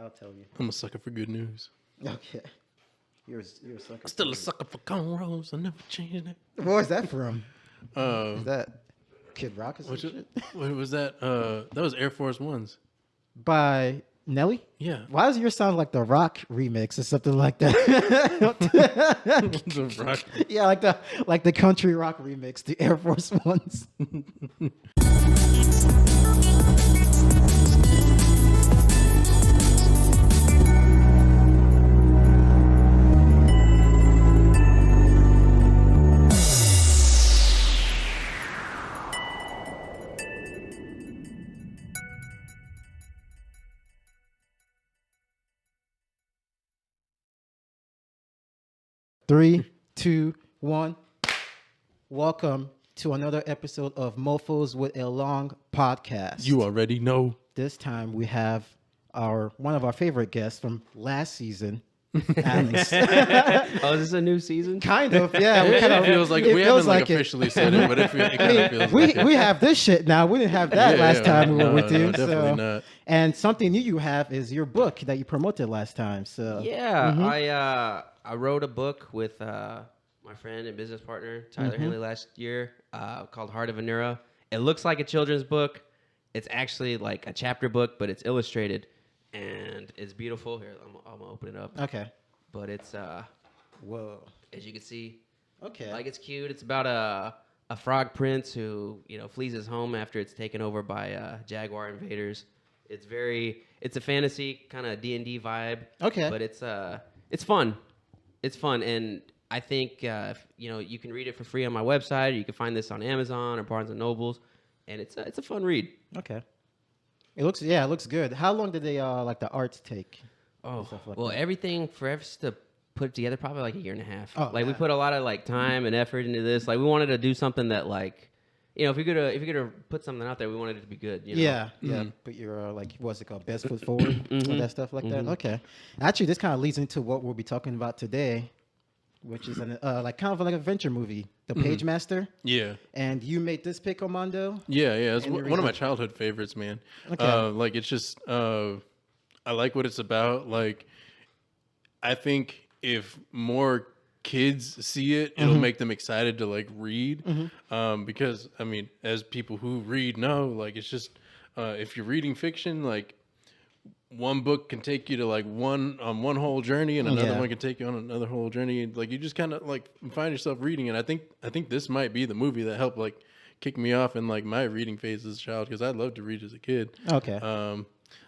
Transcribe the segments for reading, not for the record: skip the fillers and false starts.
I'll tell you. I'm a sucker for good news. Okay. You're a sucker. Still a sucker for cornrows. I never changed it. Where's that from? Uh, Is that Kid Rock or some shit? What was that? That was Air Force Ones. By Nelly? Yeah. Why does yours sound like the Rock remix or something like that? The Rock. Yeah, like the country rock remix, the Air Force Ones. Three, two, one. Welcome to another episode of Mofos with a Long podcast. You already know. This time we have one of our favorite guests from last season, Alex. Oh, is this a new season? Kind of, yeah. It feels like we haven't officially said it, but it kind of feels like it. We have this shit now. We didn't have that last time we were with you. Definitely not. And something new you have is your book that you promoted last time. So Yeah, I wrote a book with my friend and business partner Tyler Henley last year called Heart of Anura. It looks like a children's book. It's actually like a chapter book, but it's illustrated and it's beautiful. Here, I'm gonna open it up. Okay. But it's Whoa. as you can see, Okay. like it's cute. It's about a frog prince who flees his home after it's taken over by jaguar invaders. It's a fantasy kind of D&D vibe. Okay. But it's fun. It's fun, and I think you can read it for free on my website. Or you can find this on Amazon or Barnes and Nobles, and it's a fun read. Okay. It looks good. How long did they like the arts take? Oh, Like well, that? everything for us to put it together probably like a year and a half. Oh, we yeah. put a lot of like time and effort into this. Like we wanted to do something that like, if you're gonna put something out there, we wanted it to be good. Yeah. But you're what's it called? Best foot forward, all that stuff like that. Okay. Actually, this kind of leads into what we'll be talking about today, which is an like kind of like an adventure movie, The Pagemaster. Yeah. And you made this pick, Armando. Yeah. It's Any one of reason? my childhood favorites, man. Okay. Like it's just, I like what it's about. Like, I think if more kids see it, it'll make them excited to like read. Because I mean, as people who read know, like it's just if you're reading fiction, like one book can take you to like one whole journey, and another one can take you on another whole journey. Like you just kind of like find yourself reading, and I think this might be the movie that helped like kick me off in like my reading phase as a child, because I loved to read as a kid. Okay.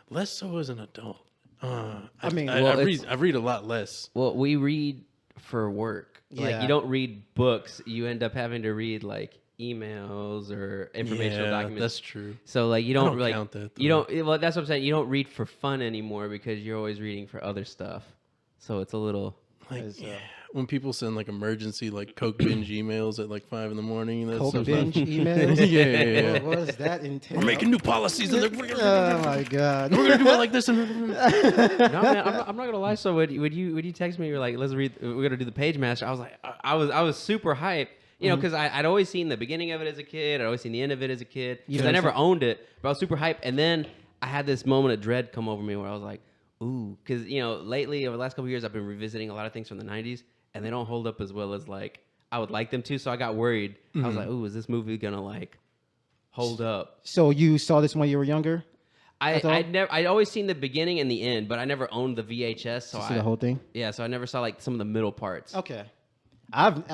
Less so as an adult. I read a lot less. Well, we read for work. Yeah. Like you don't read books. You end up having to read like emails or informational documents. That's true. So like you I don't don't like count that, you don't. Well, that's what I'm saying. You don't read for fun anymore because you're always reading for other stuff. So it's a little Like when people send like emergency like Coke binge emails at like 5 a.m. That's Coke so binge emails. Yeah. What does that entail? We're making new policies. And Oh my god. we're gonna do it like this. No, man, I'm not gonna lie. So would you text me? You're like, let's read. We're gonna do the Pagemaster. I was like, I was super hyped. Because I'd always seen the beginning of it as a kid. I'd always seen the end of it as a kid. Because I never owned it, but I was super hyped. And then I had this moment of dread come over me where I was like, ooh. Because, lately, over the last couple of years, I've been revisiting a lot of things from the 90s, and they don't hold up as well as, like, I would like them to. So I got worried. I was like, ooh, is this movie going to, like, hold up? So you saw this when you were younger? I'd always seen the beginning and the end, but I never owned the VHS. So See the whole thing? Yeah, so I never saw, like, some of the middle parts. Okay. I've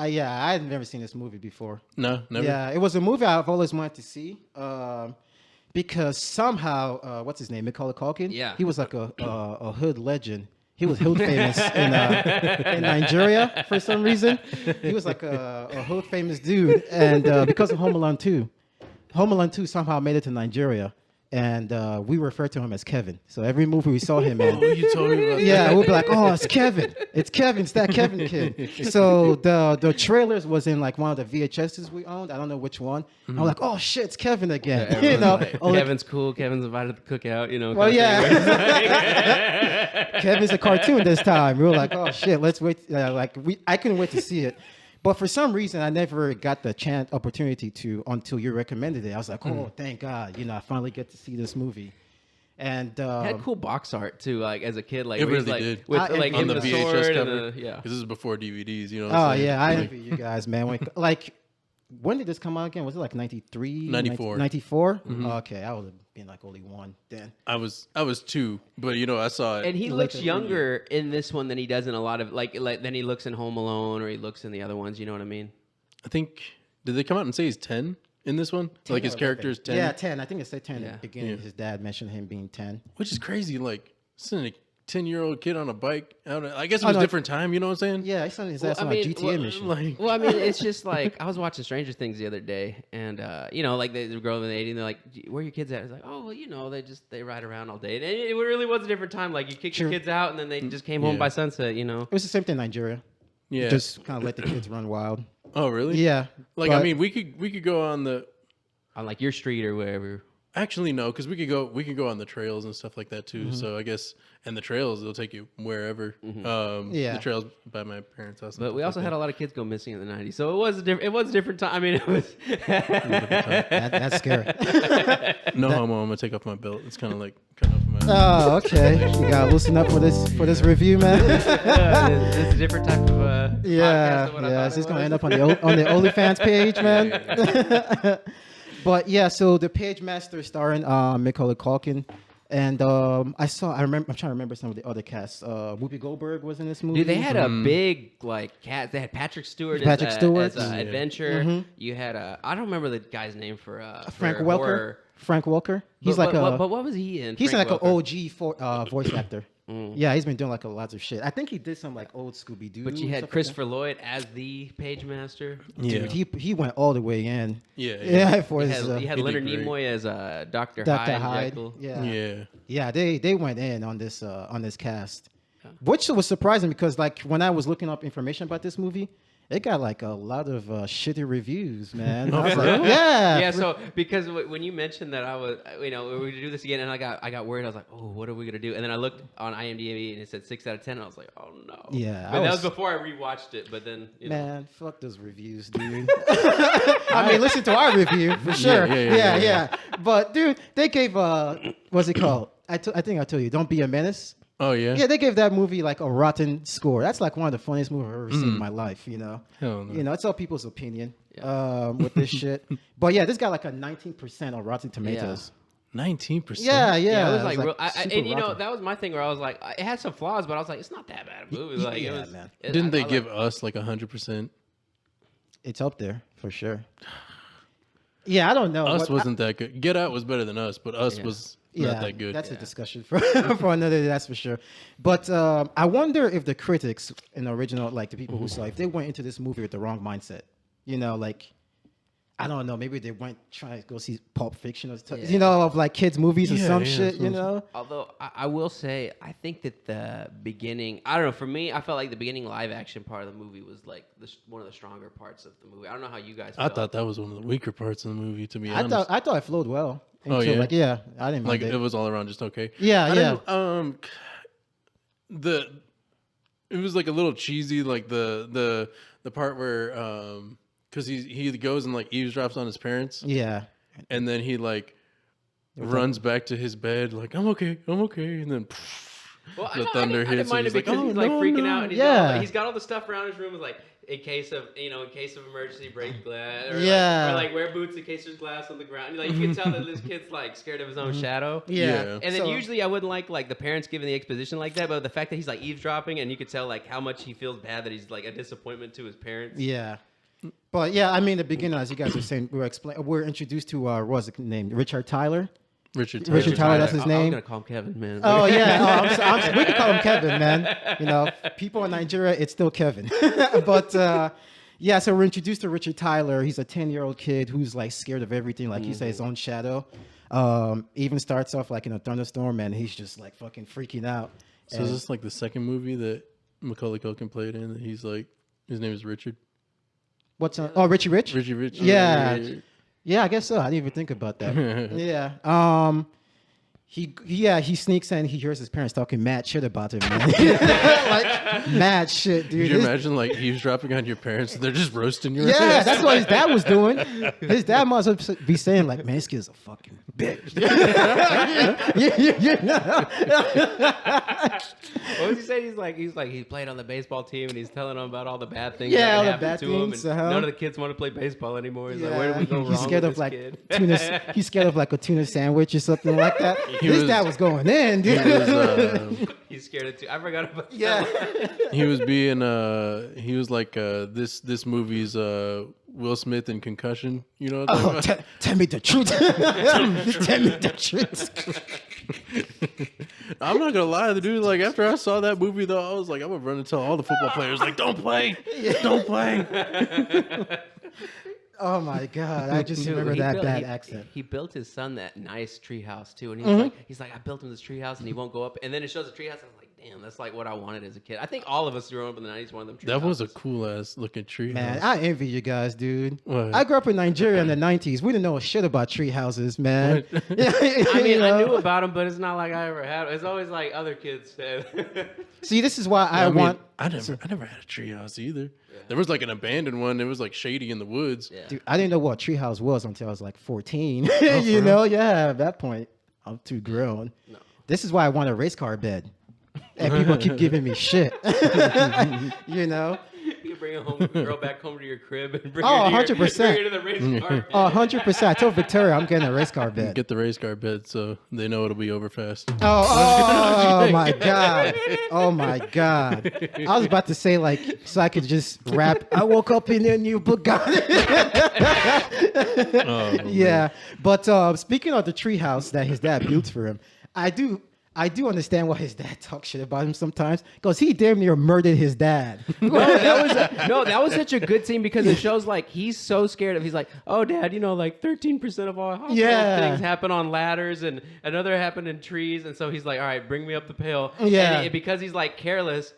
never seen this movie before. No, never. Yeah, it was a movie I've always wanted to see because somehow, what's his name, Macaulay Culkin? Yeah. He was like a hood legend. He was hood famous in Nigeria for some reason. He was like a hood famous dude, and because of Home Alone 2, Home Alone 2 somehow made it to Nigeria. And we refer to him as Kevin. So every movie we saw him in, You told me about yeah, we'll be like, oh, it's Kevin. It's Kevin. It's that Kevin kid. So the trailers was in like one of the VHSs we owned. I don't know which one. I'm like, oh shit, it's Kevin again. Like, Kevin's cool. Kevin's invited to the cookout. Well, yeah. Kevin's a cartoon this time. We were like, oh shit, let's wait. I couldn't wait to see it. But for some reason, I never got the opportunity to until you recommended it. I was like, oh, thank God. I finally get to see this movie. And It had cool box art too, like as a kid, like It where he's, really like, did. with I like envy him on with the the VHS sword cover. and yeah. Because this is before DVDs, you know what oh I'm saying? yeah, I Like, envy you guys, man. Like, when did this come out again? Was it like 93? 94. 94? Okay, I would have been like only one then. I was 2, but you know, I saw it. And he Later. looks younger in this one than he does in a lot of like than he looks in Home Alone or he looks in the other ones. You know what I mean? I think, did they come out and say he's 10 in this one? Like his 10 or character is 10? Yeah, 10. I think it said 10 Yeah. at the beginning. Yeah. His dad mentioned him being 10. Which is crazy. Like, sending a 10-year-old kid on a bike. I guess it was a no. different time, you know what I'm saying? Yeah, he sent his Well, ass I on mean, a GTA well, mission. Like, Well, I mean, it's just like I was watching Stranger Things the other day, and you know, like the girl in the 80s, and they're like, "Where are your kids at?" It's like, "Oh, well, you know, they ride around all day." And it really was a different time. Like you kick your True. kids out, and then they just came home Yeah. by sunset. You know. It was the same thing in Nigeria. yeah. Just kind of let the kids run wild. Oh, really? Yeah. Like, but- I mean, we could go on the. On like your street or wherever. Actually, no, because we could go on the trails and stuff like that too. So I guess, and the trails they'll take you wherever. Yeah. The trails by my parents' house. But we also had a lot of kids go missing in the 90s, so it was a different time. I mean, it was. that's scary. No homo. I'm gonna take off my belt. It's kind of like cut off my. Oh, okay. You gotta loosen up for this review, man. It's a different type of Yeah, podcast than what I yeah. thought It's just it gonna was. end up on the OnlyFans page, man. Yeah. But yeah, so the Pagemaster starring Macaulay Culkin, and I'm trying to remember some of the other casts. Whoopi Goldberg was in this movie. Dude, they had a big like cast. They had Patrick Stewart. Patrick Stewart. as Yeah. Adventure. You had I don't remember the guy's name for Frank for Welker. horror. Frank Welker. He's but, like but what was he in? he's Frank like Welker? an OG voice actor. Yeah, he's been doing like lots of shit. I think he did some like old Scooby Doo. But you had Christopher Lloyd as the Pagemaster. Yeah. Dude, he went all the way in. Yeah. For You his, had, you had he did Leonard great. Nimoy as Dr. Dr. Hyde. Hyde. Jekyll. Yeah. Yeah. They went in on this cast, which was surprising because like when I was looking up information about this movie, it got like a lot of shitty reviews, man. I was like, yeah, Yeah, so because when you mentioned that I was, you know, we were gonna do this again, and I got worried. I was like, oh, what are we gonna do? And then I looked on IMDb, and it said 6 out of 10. And I was like, oh no. Yeah, but I that was was- before I rewatched it. But then, you know. man, fuck those reviews, dude. I mean, listen to our review for sure. yeah. But dude, they gave what's it called? I think I told you, Don't Be a Menace. Oh yeah. Yeah, they gave that movie like a rotten score. That's like one of the funniest movies I've ever seen in my life. You know, Hell no. you know, it's all people's opinion with this shit. But yeah, this got like a 19% on Rotten Tomatoes. 19%. Yeah, Yeah, it was like, real, super and you know rotten. that was my thing where I was like, it had some flaws, but I was like, it's not that bad a movie. Like, yeah, it was, man. Didn't they I give like- us like 100%? It's up there for sure. Yeah, I don't know. Us but wasn't that good. Get Out was better than Us, but Us was not that good. That's a discussion for for another day, that's for sure. But I wonder if the critics in the original, like the people who saw, if they went into this movie with the wrong mindset. You know, like I don't know, maybe they went trying to go see Pulp Fiction or stuff, you know, of like kids movies or Yeah, some yeah, shit. You know, Although I will say, I think that the beginning, I don't know, for me, I felt like the beginning live action part of the movie was like one of the stronger parts of the movie. I don't know how you guys I felt. thought that was one of the weaker parts of the movie, to be I honest. thought it flowed well. Oh, Into, yeah? like I didn't Like mind it was all around just okay. Yeah, I yeah. didn't, it was like a little cheesy, like the part where because he goes and like eavesdrops on his parents, Yeah. and then he like runs back to his bed like I'm okay, and then Well, the I thunder didn't hits, mind and it he's like, because oh, he's like no, freaking no. out, and Yeah. he's got all the stuff around his room, like in case of emergency, break glass, or Yeah. or like wear boots in case there's glass on the ground. Like you can tell that this kid's like scared of his own shadow. Yeah. Yeah. And then So- usually I wouldn't like the parents giving the exposition like that, but the fact that he's like eavesdropping and you could tell like how much he feels bad that he's like a disappointment to his parents. Yeah. But yeah, I mean, the beginning, as you guys were saying, we're introduced to what was it named? Richard Tyler. Richard Tyler, that's his I was name. gonna call him Kevin, man. Oh yeah, we can call him Kevin, man. You know, people in Nigeria, it's still Kevin. But yeah, so we're introduced to Richard Tyler. He's a 10-year-old kid who's like scared of everything, like you say, his own shadow. Even starts off like in a thunderstorm, and he's just like fucking freaking out. So is this like the second movie that Macaulay Culkin played in? He's like, his name is Richard. What's Richie Rich? Richie Rich. Yeah. Yeah, I guess so. I didn't even think about that. Yeah. he sneaks in. He hears his parents talking mad shit about him, man. Like mad shit, dude. Could you imagine like eavesdropping on your parents and they're just roasting your Yeah, ass? that's what his dad was doing. His dad must be saying like, "Man, this kid's a fucking bitch." What was he saying? He's like he played on the baseball team and he's telling them about all the bad things Yeah, all that the happened bad to him. things, And uh-huh. none of the kids want to play baseball anymore. He's like, where did we go wrong He's scared with of this like kid? tuna. He's scared of like a tuna sandwich or something like that. His dad was going in, He dude. was, He's scared of too. I forgot about Yeah. he was being he was like this movie's Will Smith in Concussion. You know what I'm Oh, talking about? tell me the truth. Tell me the truth. I'm not gonna lie, the dude. Like after I saw that movie, though, I was like, I'm gonna run and tell all the football players, like, don't play, don't play. Oh my god! I just Dude, remember he that built- bad he- accent. He built his son that nice treehouse too, and Mm-hmm. he's like, I built him this treehouse, and he won't go up. And then it shows the treehouse. I was like, damn, that's like what I wanted as a kid. I think all of us growing up in the '90s wanted them. That was a treehouses. cool ass looking tree. Man, house. I envy you guys, dude. What? I grew up in Nigeria in the '90s. We didn't know shit about tree houses, man. What? I mean, You I know? knew about them, but it's not like I ever had. It's always like other kids said. See, this is why I mean, want. I never had a tree house either. There was like an abandoned one. It was like shady in the woods. Yeah. Dude, I didn't know what treehouse was until I was like 14. for You real? know, yeah, at that point, I'm too grown. No. This is why I want a race car bed. And people keep giving me shit. You know? You can bring a girl back home to your crib and bring Oh, her to 100%. bring her to the race car. Oh, 100%. I told Victoria I'm getting a race car bed. Get the race car bed so they know it'll be over fast. Oh my God. Oh my God. I was about to say, like, so I could just rap, I woke up in a new Bugatti. Oh, Yeah. But speaking of the treehouse that his dad built for him, I do understand why his dad talks shit about him sometimes, because he damn near murdered his dad. That was such a good scene because it shows like he's so scared of. He's like, oh, Dad, you know, like 13% of all hospital Yeah. things happen on ladders, and another happened in trees, and so he's like, all right, bring me up the pail. Yeah. And because he's like careless.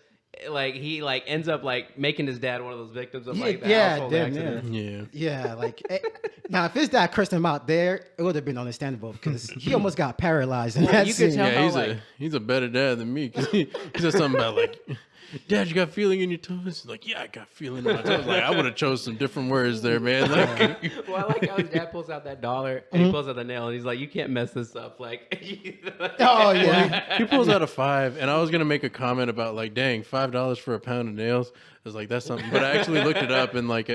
Like he like ends up like making his dad one of those victims of like the Yeah, household damn accident. Yeah. Yeah, like now if his dad cursed him out there, it would have been understandable because he almost got paralyzed in Well, that you could scene. tell- Yeah, how, he's a better dad than me because he said something about like, Dad, you got feeling in your toes? He's like, yeah, I got feeling in my toes. Like I would have chose some different words there, man. Like, Well, I like how his dad pulls out that dollar and he pulls out the nail and he's like, you can't mess this up. Like, Oh yeah. he pulls out a $5, and I was gonna make a comment about like, dang, $5 for a pound of nails. I was like, that's something. But I actually looked it up and like,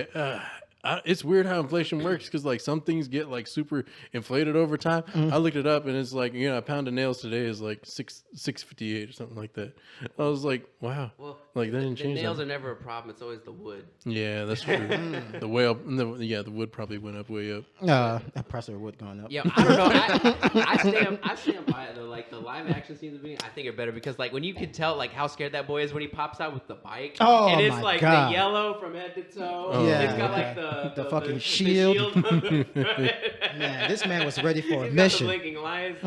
it's weird how inflation works because like some things get like super inflated over time. I looked it up and it's like, you know, a pound of nails today is like $6.58 or something like that. I was like, wow, well, like that didn't the change. nails that. are never a problem. It's always the wood. Yeah, that's true. the wood probably went up way up. The price of wood going up. Yeah, I don't know. I stand by it though. Like the live action scenes of being, I think are better because like when you can tell like how scared that boy is when he pops out with the bike. Oh, and it's my like God. the yellow from head to toe. Oh, It's got yeah. like The fucking shield. on the front. Man, this man was ready for a He's mission. got the blinking lights.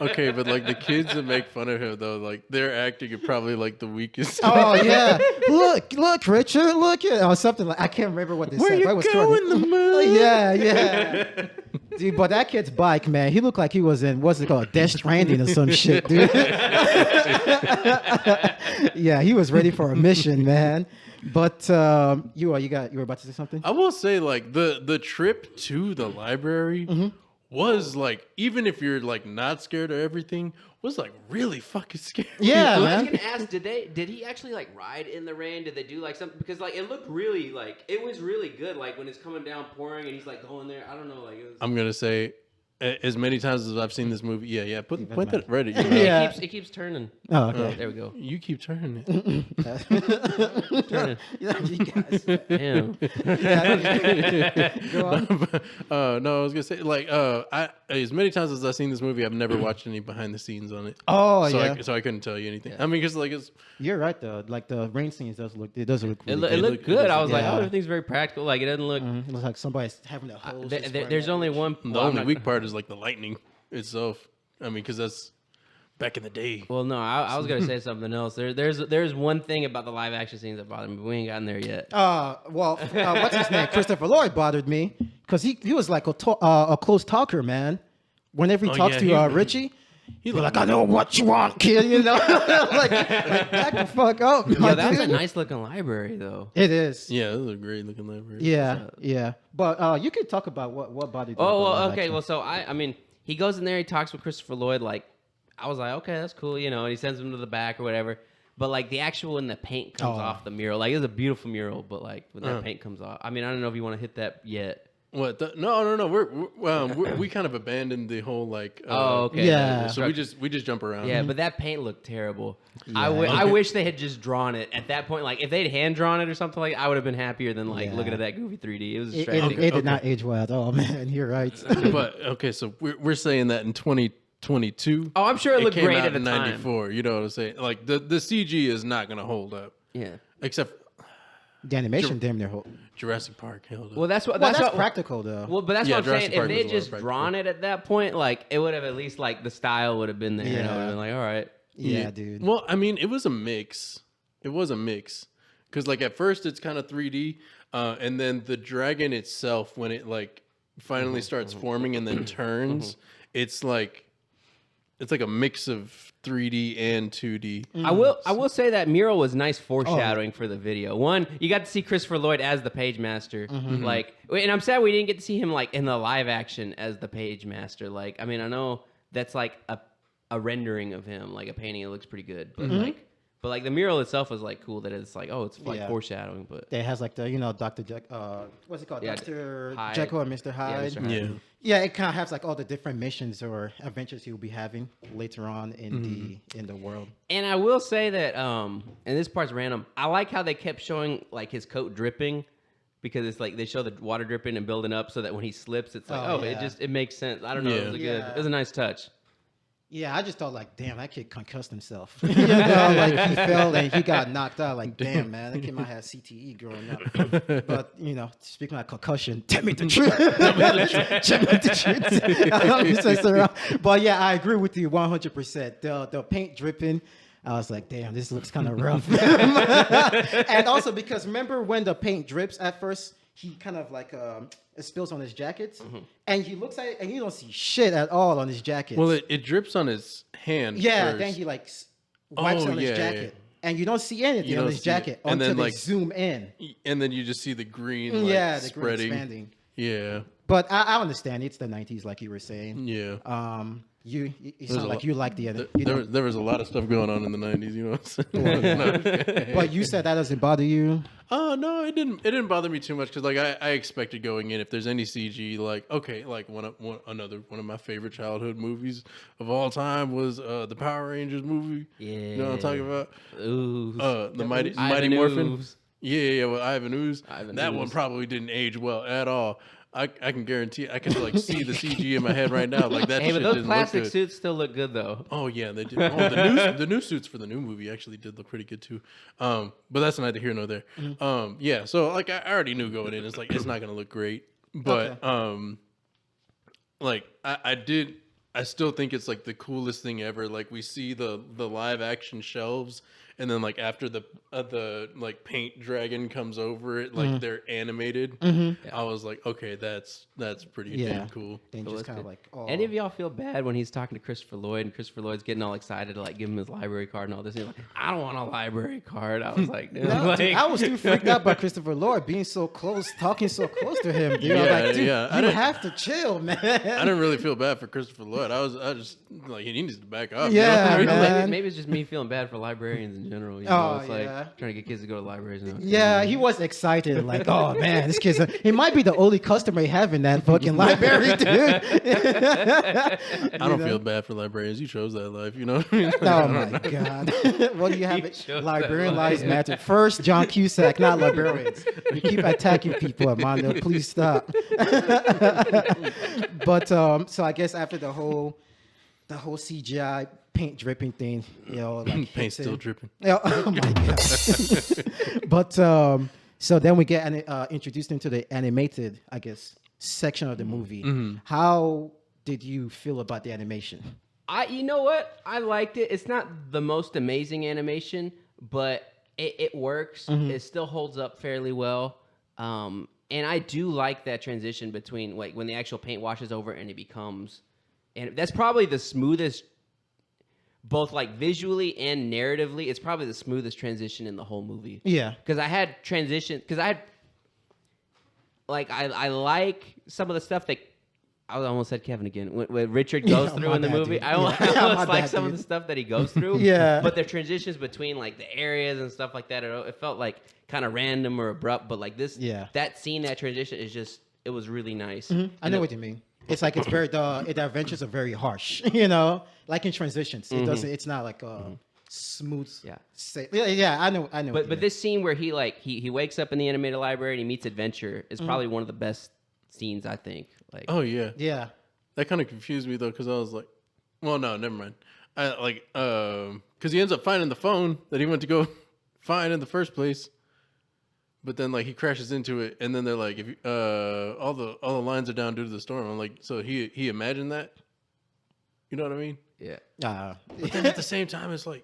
Okay, but like the kids that make fun of him though, like their acting is probably like the weakest. Oh yeah, look, Richard, look at or something like I can't remember what they Where said. you but it was going, the moon? Yeah. Dude, but that kid's bike, man, he looked like he was in what's it called, Death Stranding or some shit, dude. Yeah, he was ready for a mission, man. But you were about to say something? I will say, like the trip to the library was like, even if you're like not scared of everything, was like really fucking scary. Yeah, I was man. gonna ask, did he actually like ride in the rain? Did they do like something? Because like it looked really like it was really good. Like when it's coming down pouring and he's like going there. I don't know. Like it was. I'm gonna say, as many times as I've seen this movie, yeah, point that Reddit. Yeah. It keeps turning. Oh, okay. There we go. You keep turning it. Turning. You guys. Damn. Go on. No, I was gonna say like I as many times as I've seen this movie, I've never watched any behind the scenes on it. Oh, so yeah. I couldn't tell you anything. I mean, because like it's You're right though. Like the rain scenes does look really It good. looked good. I was like, Yeah. oh, everything's very practical. Like it doesn't look. It looks like somebody's having a hose. just There's running only out. one. the well, I'm only not- weak part is like the lightning itself. I mean, because that's back in the day. Well, no, I was gonna say something else. There's one thing about the live action scenes that bothered me, but we ain't gotten there yet. What's his name? Christopher Lloyd bothered me because he was like a close talker, man. Whenever he talks yeah, to he- Richie, He You're like, I know what you want, kid. You know, like back the fuck up. Yo, my that was a dude. nice looking library though. It is. Yeah, this is a great looking library. Yeah, yeah. But you can talk about what bothered you. Oh, about well, live okay. action. Well, so I mean, he goes in there, he talks with Christopher Lloyd. Like, I was like, okay, that's cool, you know. And he sends him to the back or whatever. But like the actual when the paint comes off the mural, like it's a beautiful mural. But like when that paint comes off, I mean, I don't know if you want to hit that yet. What? No. We kind of abandoned the whole like. Oh, okay. Yeah. So we just jump around. Yeah, but that paint looked terrible. Yeah. I wish they had just drawn it at that point. Like if they'd hand drawn it or something like, I would have been happier than like looking at that goofy 3D. It was It, distracting. it did not age well at all, man. You're right. But okay, so we're saying that in 2022. Oh, I'm sure it looked came great out at the in time. '94. You know what I'm saying? Like the CG is not gonna hold up. Yeah. Except The animation damn near whole. Jurassic Park held up. Well, that's what. Well, That's that's what, practical though. Well, but that's Yeah, what I'm Jurassic saying. Park If was they a just lot drawn it at that point, like it would have at least like the style would have been there. And I would Yeah. have been like, all right. yeah, dude. Well, I mean, it was a mix. It was a mix. Because, like, at first it's kind of 3D. And then the dragon itself, when it, like, finally starts forming and then turns, it's like a mix of 3D and 2D. I will say that mural was nice foreshadowing for the video. One, you got to see Christopher Lloyd as the Pagemaster, like, and I'm sad we didn't get to see him like in the live action as the Pagemaster. Like, I mean, I know that's like a rendering of him, like a painting. It looks pretty good, but like the mural itself was like cool that it's like, oh, it's like Yeah. foreshadowing. But It has like the Dr. What's it called? Yeah, Dr. Hyde. Jekyll and Mr. Hyde. Mr. Hyde. Yeah. Yeah, it kind of has like all the different missions or adventures he'll be having later on in the world. And I will say that, and this part's random. I like how they kept showing like his coat dripping, because it's like they show the water dripping and building up, so that when he slips, it's like, yeah. it makes sense. I don't know. Yeah. It was Yeah. It was a nice touch. Yeah, I just thought like, damn, that kid concussed himself. You know, like he fell and he got knocked out. Like, damn, man, that kid might have CTE growing up. But speaking of concussion, tell me the truth. Tell me the truth. But yeah, I agree with you 100%. The paint dripping. I was like, damn, this looks kind of rough. And also because remember when the paint drips at first, he kind of like it spills on his jacket, and he looks at it, and you don't see shit at all on his jacket. Well, it drips on his hand. Yeah, first. then he like wipes on his jacket, and you don't see anything You on don't his see it. jacket And until then, they like, zoom in. And then you just see the green, like, Yeah, the green spreading. expanding. Yeah. But I understand it's the 90s, like you were saying. Yeah. You There's sound a like lot- you like the other. There was a lot of stuff going on in the 90s, you know what I'm saying? No. But you said that doesn't bother you. Oh no, it didn't bother me too much because like I expected going in if there's any CG, like okay, like one of my favorite childhood movies of all time was the Power Rangers movie. Yeah. You know what I'm talking about? Ooh. The Mighty Ivan Morphin. Ooze. Yeah, with Ivan Ooze. Ivan That one Ooze. probably didn't age well at all. I can guarantee I can like see the CG in my head right now. Like that Hey, shit but those didn't plastic look good. suits still look good though. Oh yeah, they did. Oh, the new suits for the new movie actually did look pretty good too. But that's neither here nor there. Yeah, so like I already knew going in, it's like it's not gonna look great. But like I still think it's like the coolest thing ever. Like we see the live action shelves, and then like after the like paint dragon comes over it, like they're animated. I was like, okay, that's pretty damn cool. Then just kind of like, oh. Any of y'all feel bad when he's talking to Christopher Lloyd and Christopher Lloyd's getting all excited to like give him his library card and all this? And he's like, I don't want a library card. I was like, dude, No, like, dude, I was too freaked out by Christopher Lloyd being so close, talking so close to him. Dude. I was Yeah, like, dude, yeah. I you didn't- have to chill, man. I didn't really feel bad for Christopher Lloyd. I just like he needs to back up. Yeah, you know what I mean? man. maybe it's just me feeling bad for librarians in general. You know, Oh, it's yeah. like trying to get kids to go to libraries now. Yeah, he was excited, like, oh man, this kid's he might be the only customer he have in that fucking library, dude. I don't feel bad for librarians. You chose that life, you know what I mean? Oh my god. What do you have? You It? chose Librarian that lives life. matter. First, John Cusack, not librarians. You keep attacking people, Armando. Please stop. But so I guess after the whole CGI paint dripping thing, like Paint's hits still him. dripping. Yeah, oh my god. But so then we get introduced into the animated, I guess, section of the movie. How did you feel about the animation? You know what? I liked it. It's not the most amazing animation, but it works. It still holds up fairly well. And I do like that transition between like when the actual paint washes over and it becomes, and that's probably the smoothest both like visually and narratively, it's probably the smoothest transition in the whole movie. Yeah. Because I had transition. Because I had like I like some of the stuff that I almost said Kevin again. When Richard goes through in the movie, dude. I almost like some of the stuff that he goes through. Yeah. But the transitions between like the areas and stuff like that, it felt like kind of random or abrupt. But like this, that scene, that transition is just, it was really nice. I know what you mean. It's like it's very the adventures are very harsh, you know, like in transitions. It doesn't. It's not like smooth. Yeah. I know. But this scene where he like he wakes up in the animated library and he meets Adventure is probably one of the best scenes, I think. Like, oh yeah, yeah. That kind of confused me though, because I was like, well, no, never mind. I like because he ends up finding the phone that he went to go find in the first place. But then, like, he crashes into it, and then they're like, "If you, all the lines are down due to the storm." I'm like, so he imagined that, you know what I mean? yeah. But then at the same time, it's like,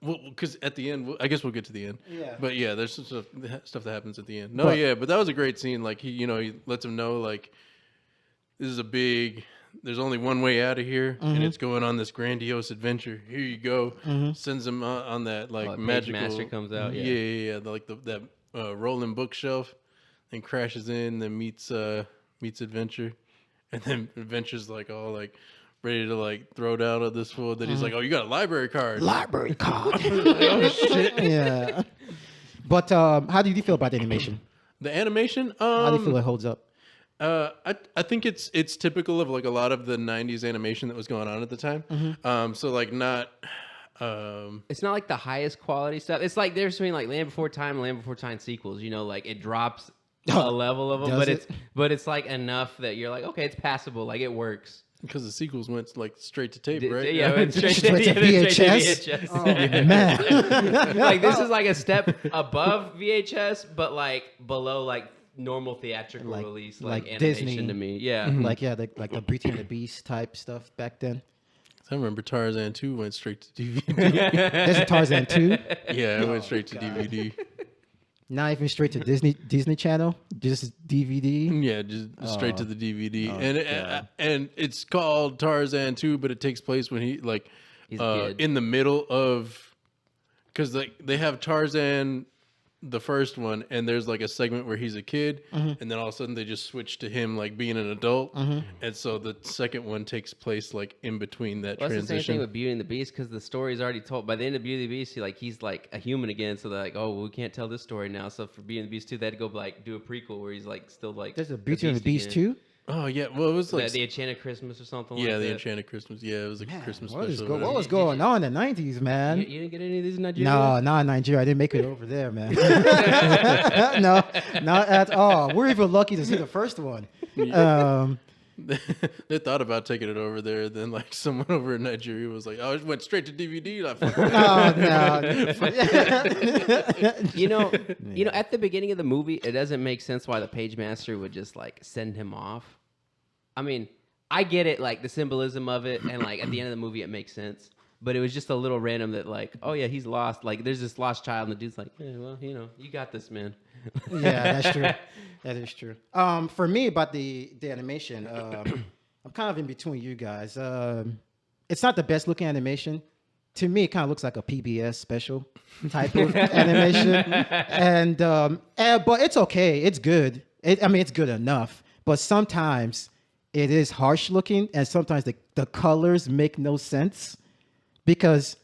well, because at the end, I guess we'll get to the end. Yeah. But yeah, there's some stuff that happens at the end. No, yeah, but that was a great scene. Like he lets him know like, this is a big. There's only one way out of here, and it's going on this grandiose adventure. Here you go. Sends him on that like magical. Pagemaster comes out. Yeah. Like that rolling bookshelf, and crashes in, then meets Adventure, and then Adventure's like all like ready to like throw down on this fool. Then he's like, "Oh, you got a library card." Library card. Oh shit. Yeah. But how do you feel about the animation? The animation. How do you feel it holds up? I think it's typical of like a lot of the '90s animation that was going on at the time. So like not. It's not like the highest quality stuff. It's like there's between like Land Before Time and Land Before Time sequels. You know, like it drops a level of them, but it's like enough that you're like, okay, it's passable. Like it works. Because the sequels went like straight to tape, right? Yeah, it went straight to VHS. Oh man! Like this is like a step above VHS, but like below like normal theatrical release, like animation Disney. to me. Yeah, like the Beauty and the Beast type stuff back then. I remember Tarzan 2 went straight to DVD. There's a Tarzan 2. Yeah, it went straight to DVD. Not even straight to Disney Channel, just DVD. Yeah, just straight to the DVD, and it's called Tarzan 2, but it takes place when he like in the middle of, because like they have Tarzan the first one, and there's like a segment where he's a kid, and then all of a sudden they just switch to him like being an adult, and so the second one takes place like in between that transition. That's the same thing with Beauty and the Beast, because the story's already told. By the end of Beauty and the Beast, he's like a human again, so they're like, oh, well, we can't tell this story now. So for Beauty and the Beast 2, they had to go like do a prequel where he's like still like. There's a Beauty and the Beast 2. Oh yeah, well it was like the Enchanted Christmas or something. Yeah, like the that. Enchanted Christmas. Yeah, it was a Christmas What special. what was going on in the 90s, man? You didn't get any of these in Nigeria? No, not in Nigeria. I didn't make it over there, man. No, not at all. We're even lucky to see the first one. They thought about taking it over there, then like someone over in Nigeria was like, "Oh, it went straight to DVD." No. You know, at the beginning of the movie, it doesn't make sense why the Pagemaster would just like send him off. I mean, I get it, like the symbolism of it, and like at the end of the movie, it makes sense. But it was just a little random that like, oh yeah, he's lost. Like there's this lost child, and the dude's like, yeah, well, you got this, man. Yeah, that's true. That is true. For me, about the animation, I'm kind of in between you guys. It's not the best looking animation. To me, it kind of looks like a PBS special type of animation, and but it's okay. It's good. It's good enough. But sometimes it is harsh looking, and sometimes the colors make no sense because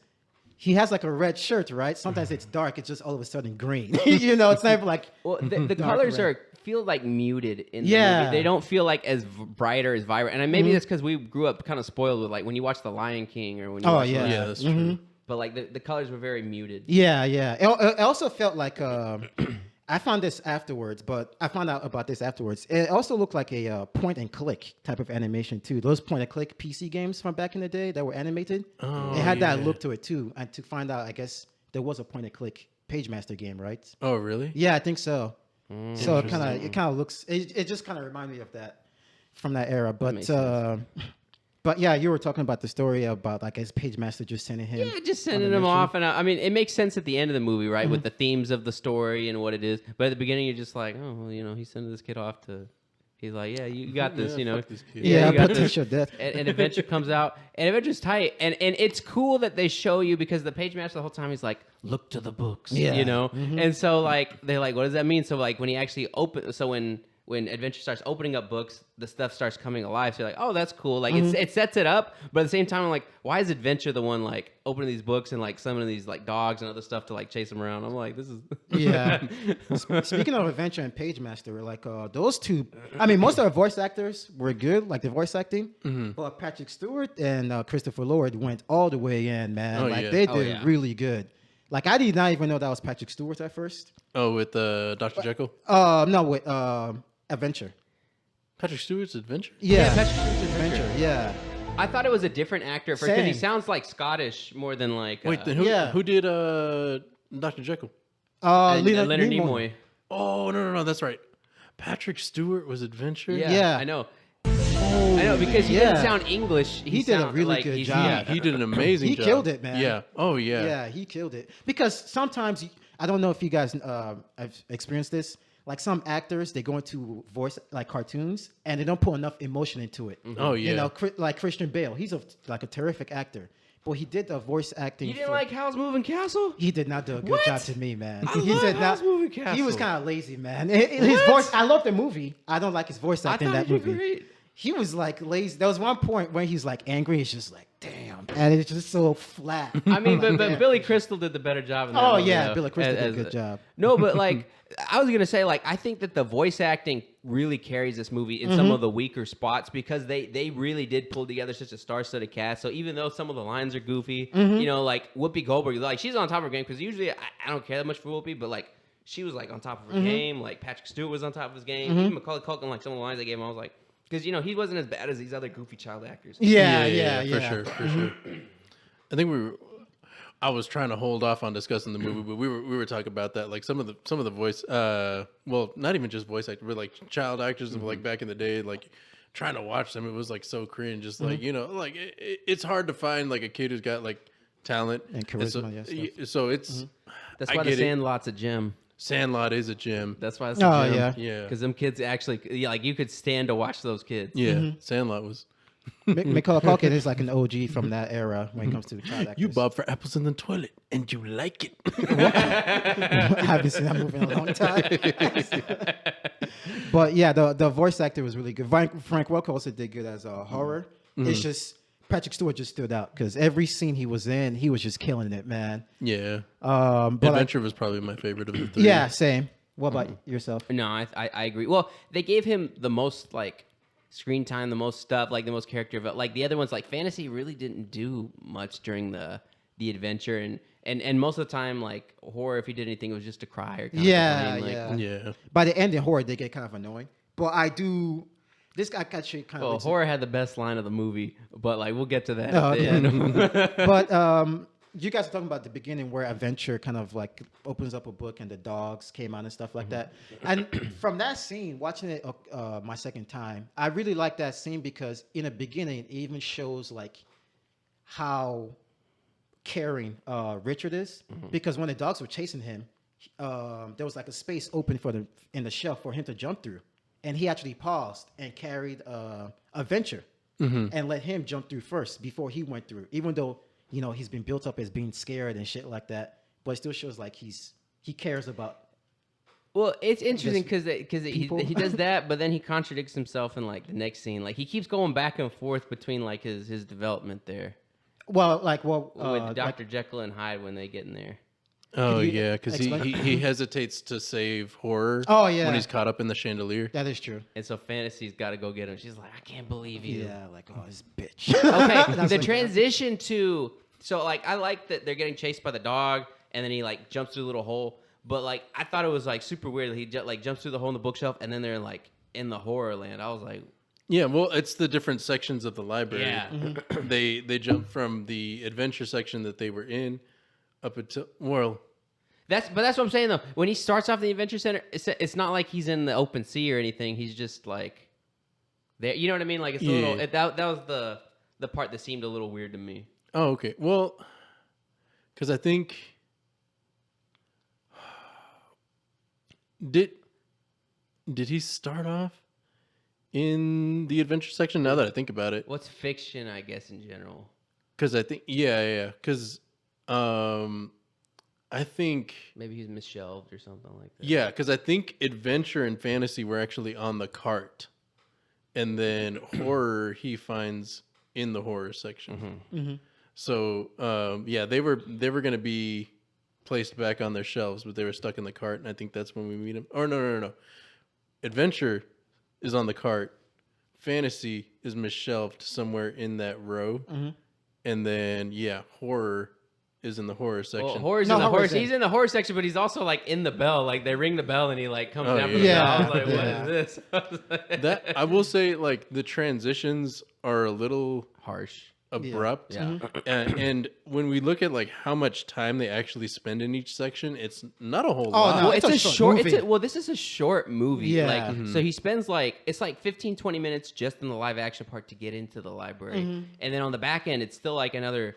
he has like a red shirt, right? Sometimes it's dark. It's just all of a sudden green. You know, it's not even like the colors feel like muted in the movie. They don't feel like as bright or as vibrant. And maybe that's because we grew up kind of spoiled with like when you watch The Lion King or when you watch yeah, that's true. But like the colors were very muted. Yeah. It also felt like I found this afterwards, but I found out about this afterwards. It also looked like a point and click type of animation too. Those point and click PC games from back in the day that were animated, it had that look to it too. And to find out, I guess there was a point and click Pagemaster game, right? Oh, really? Yeah, I think so. So it kind of looks. It just kind of reminded me of that from that era. But yeah, you were talking about the story about like his Pagemaster just sending him. Yeah, just sending him off, and I mean, it makes sense at the end of the movie, right, with the themes of the story and what it is. But at the beginning, you're just like, oh, well, he's sending this kid off to He's like, yeah, you got this, you know. fuck this kid. Yeah, you got potential death. And Adventure comes out, and Adventure's tight, and it's cool that they show you because the page master the whole time he's like, look to the books, Yeah. you know. And so like they're like, what does that mean? So like when he actually when Adventure starts opening up books, the stuff starts coming alive. So you're like, oh, that's cool. Like it sets it up, but at the same time, I'm like, why is Adventure the one like opening these books and like summoning these like dogs and other stuff to like chase them around? I'm like, this is Yeah. Speaking of Adventure and Pagemaster, like those two, I mean, most of our voice actors were good, like the voice acting, but Patrick Stewart and Christopher Lloyd went all the way in, man. Oh, like yeah. they Oh, did yeah. really good. Like I did not even know that was Patrick Stewart at first. Oh, with Dr. Jekyll? No, with Adventure. Patrick Stewart's Adventure? Yeah, Patrick Stewart's Adventure. Yeah. I thought it was a different actor because he Same. sounds like Scottish more than like Wait, then Yeah. who did Dr. Jekyll? Leonard Nimoy. Oh, no, that's right. Patrick Stewart was Adventure? Yeah, Yeah. I know. I know because he yeah. didn't sound English. He did a sound really like good he's- job. yeah. He did an amazing He job. killed it, man. Yeah. Oh, yeah. Yeah, he killed it. Because sometimes, I don't know if you guys have experienced this. Like some actors, they go into voice like cartoons and they don't put enough emotion into it. Oh, yeah. You know, like Christian Bale, he's like a terrific actor, but he did the voice acting. You didn't for- like Howl's Moving Castle? He did not do a good What? job to me, man. I he love did Howl's Moving He was Castle. kind of lazy, man. His voice. I love the movie. I don't like his voice I acting in thought that he was movie. great. He was like lazy. There was one point when he's like angry. He's just like, damn, and it's just so flat. I mean, I'm like, but man. Billy Crystal did the better job. In that Oh movie, yeah, though, Billy Crystal did a as- good job. No, but like I was gonna say, like I think that the voice acting really carries this movie in some of the weaker spots because they really did pull together such a star-studded cast. So even though some of the lines are goofy, you know, like Whoopi Goldberg, like she's on top of her game because usually I don't care that much for Whoopi, but like she was like on top of her game. Like Patrick Stewart was on top of his game. Even Macaulay Culkin, like some of the lines they gave him, I was like, because you know he wasn't as bad as these other goofy child actors. Yeah. For sure. I think I was trying to hold off on discussing the movie, but we were talking about that. Like some of the voice, well, not even just voice actors, but like child actors of like back in the day, like trying to watch them, it was like so cringe. Just like you know, like it's hard to find like a kid who's got like talent And charisma, so, yeah, so it's That's I why the get it. Sandlot's a gem. Sandlot is a gem. That's why it's a Oh, gem. yeah. Yeah, Because them kids actually, yeah, like you could stand to watch those kids. yeah. Sandlot was. Macaulay Culkin is like an OG from that era when it comes to child actors. You bob for apples in the toilet, and you like it. I haven't seen that movie in a long time. But yeah, the voice actor was really good. Frank Welker also did good as a horror. It's just Patrick Stewart just stood out because every scene he was in, he was just killing it, man. Yeah, But like, Adventure was probably my favorite of the three. yeah, same. What about yourself? No, I agree. Well, they gave him the most like screen time, the most stuff, like the most character. But like the other ones, like Fantasy, really didn't do much during the adventure, and most of the time, like horror, if he did anything, it was just to cry or kind Yeah, of complain, like, yeah. yeah. By the end in horror, they get kind of annoying. But I do. This guy actually kind Well, of. horror had the best line of the movie, but like we'll get to that. Oh, at the okay. end. But you guys are talking about the beginning where Adventure kind of like opens up a book and the dogs came out and stuff like that. And from that scene, watching it my second time, I really like that scene because in the beginning, it even shows like how caring Richard is. Because when the dogs were chasing him, there was like a space open in the shelf for him to jump through. And he actually paused and carried Adventure and let him jump through first before he went through, even though you know he's been built up as being scared and shit like that, but it still shows like he cares about. Well, it's interesting because people. he does that, but then he contradicts himself in like the next scene. Like he keeps going back and forth between like his development there Well, with Dr. Jekyll and Hyde when they get in there. Oh you yeah, because explain? he hesitates to save horror. Oh, yeah. when he's caught up in the chandelier. that is true. And so Fantasy's got to go get him. She's like, I can't believe you. Yeah, like oh this bitch. Okay, That's the like- transition to so like I like that they're getting chased by the dog and then he like jumps through a little hole. But like I thought it was like super weird that he like jumps through the hole in the bookshelf and then they're like in the horror land. I was like, Yeah, well, it's the different sections of the library. Yeah. They jump from the adventure section that they were in up until that's what I'm saying though. When he starts off in the adventure center, it's not like he's in the open sea or anything. He's just like there. You know what I mean? Like it's a Yeah. little. That was the part that seemed a little weird to me. Oh, okay. Well, because I think did he start off in the adventure section. Now that I think about it, What's fiction, I guess, in general? because I think because I think Maybe he's misshelved or something like that. yeah, because I think adventure and fantasy were actually on the cart, and then horror he finds in the horror section. Mm-hmm. So yeah, they were going to be placed back on their shelves, but they were stuck in the cart, and I think that's when we meet him. Or no. Adventure is on the cart. Fantasy is misshelved somewhere in that row, and then horror is in the horror section. Well, horror's No, in the horror's horror. in. He's in the horror section, but he's also like in the bell. Like they ring the bell and he like comes Oh, down yeah. from the Yeah. bell. I was like, Yeah. what is this? That I will say, like the transitions are a little Harsh. abrupt. Yeah. And when we look at like how much time they actually spend in each section, it's not a whole Oh, lot. no. Well, it's it's a a short short. movie. Well, this is a short movie. Yeah. Like, so he spends it's like 15, 20 minutes just in the live action part to get into the library, and then on the back end, it's still like another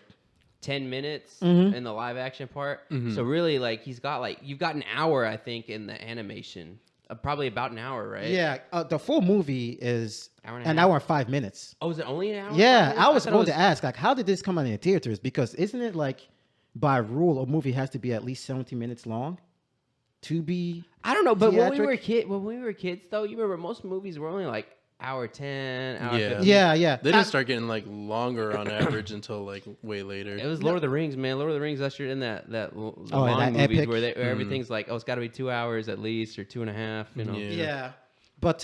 10 minutes in the live action part. So really, like you've got an hour, I think, in the animation. Probably about an hour, right? Yeah, the full movie is Hour and a an half? hour and 5 minutes. Oh, is it only an hour? Yeah, 5 I was thought it going to ask, like, how did this come out in the theaters? Because isn't it like, by rule, a movie has to be at least 70 minutes long to be? I don't know, but when we theatric? were kids, though, you remember most movies were only like hour 10, hour Yeah. 15. Yeah. They didn't start getting like longer on average until like way later. It was Lord of the Rings, man. Lord of the Rings ushered in that long that movies epic. where everything's like, oh, it's got to be 2 hours at least or 2.5. You know. Yeah. Yeah. But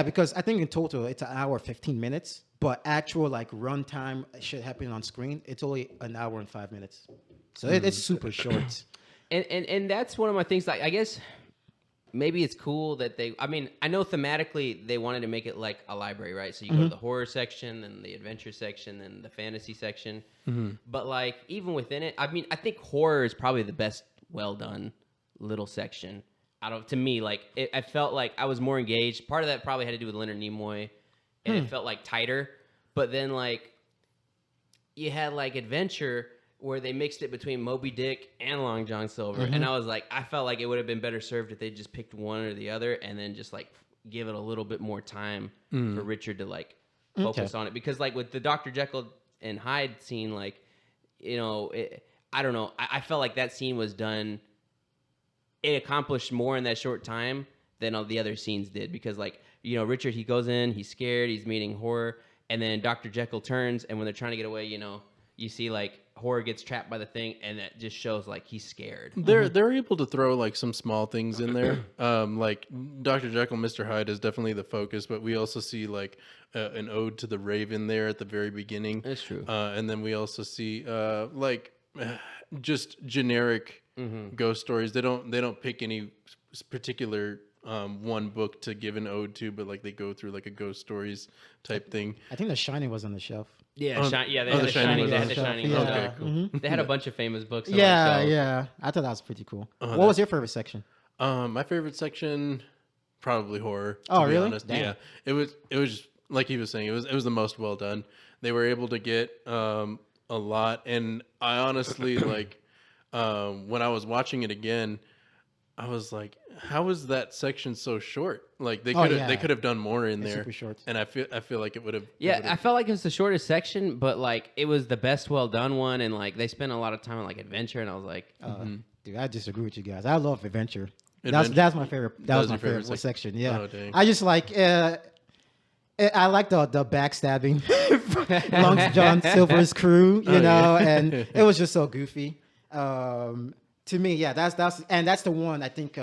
because I think in total it's an hour 15 minutes, but actual like runtime shit happening on screen, it's only an hour and 5 minutes. So it's super short. And that's one of my things. Like, I guess maybe it's cool that I know thematically they wanted to make it like a library, right? So you go to the horror section, then the adventure section, then the fantasy section. But like even within it, I think horror is probably the best well done little section. To me, like I felt like I was more engaged. Part of that probably had to do with Leonard Nimoy, and it felt like tighter. But then like you had like adventure where they mixed it between Moby Dick and Long John Silver, and I was like, I felt like it would have been better served if they just picked one or the other, and then just like give it a little bit more time for Richard to like focus on it. Because like with the Dr. Jekyll and Hyde scene, like I don't know, I felt like that scene was done. It accomplished more in that short time than all the other scenes did, because like Richard, he goes in, he's scared, he's meeting horror, and then Dr. Jekyll turns, and when they're trying to get away, you see like horror gets trapped by the thing, and that just shows like he's scared. They're able to throw like some small things in there. Like Dr. Jekyll, Mr. Hyde is definitely the focus, but we also see like an ode to the Raven there at the very beginning. That's true. And then we also see just generic ghost stories. They don't pick any particular one book to give an ode to, but like they go through like a ghost stories type thing. I think The Shining was on the shelf. Yeah, Oh, they The had the Shining Shining. was They on had the the Shining. shelf. Okay, cool. They had a bunch of famous books. On Yeah, the shelf. yeah. I thought that was pretty cool. What that- was your favorite section? My favorite section, probably horror. To Oh, be really? honest. Damn. Yeah, it was just, like he was saying, it was the most well done. They were able to get a lot, and I honestly like when I was watching it again, I was like, how is that section so short? Like they could have done more in It's there. super short. And I feel like it would have. Yeah, I felt like it was the shortest section, but like it was the best well done one, and like they spent a lot of time on like adventure, and I was like, Dude, I disagree with you guys. I love adventure. Adventure? That's my favorite. That was my your favorite favorite section. Yeah, Oh, dang. I just like. I like the backstabbing, Long John Silver's crew, you know, and it was just so goofy. To me, yeah, that's the one I think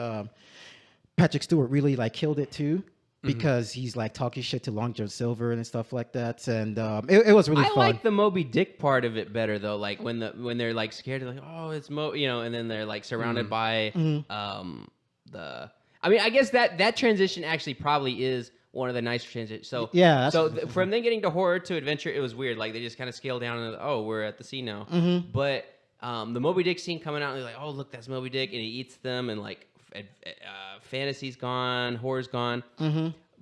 Patrick Stewart really like killed it too, because he's like talking shit to Long John Silver and stuff like that, and it was really I fun. like the Moby Dick part of it better though. Like when they're like scared, they're like, oh, it's and then they're like surrounded by the. I mean, I guess that transition actually probably is one of the nicer transitions. So Yeah, from then getting to horror to adventure, it was weird. Like they just kind of scaled down and we're at the sea now. But the Moby Dick scene coming out, and they're like, oh look, that's Moby Dick, and he eats them, and like fantasy's gone, horror's gone.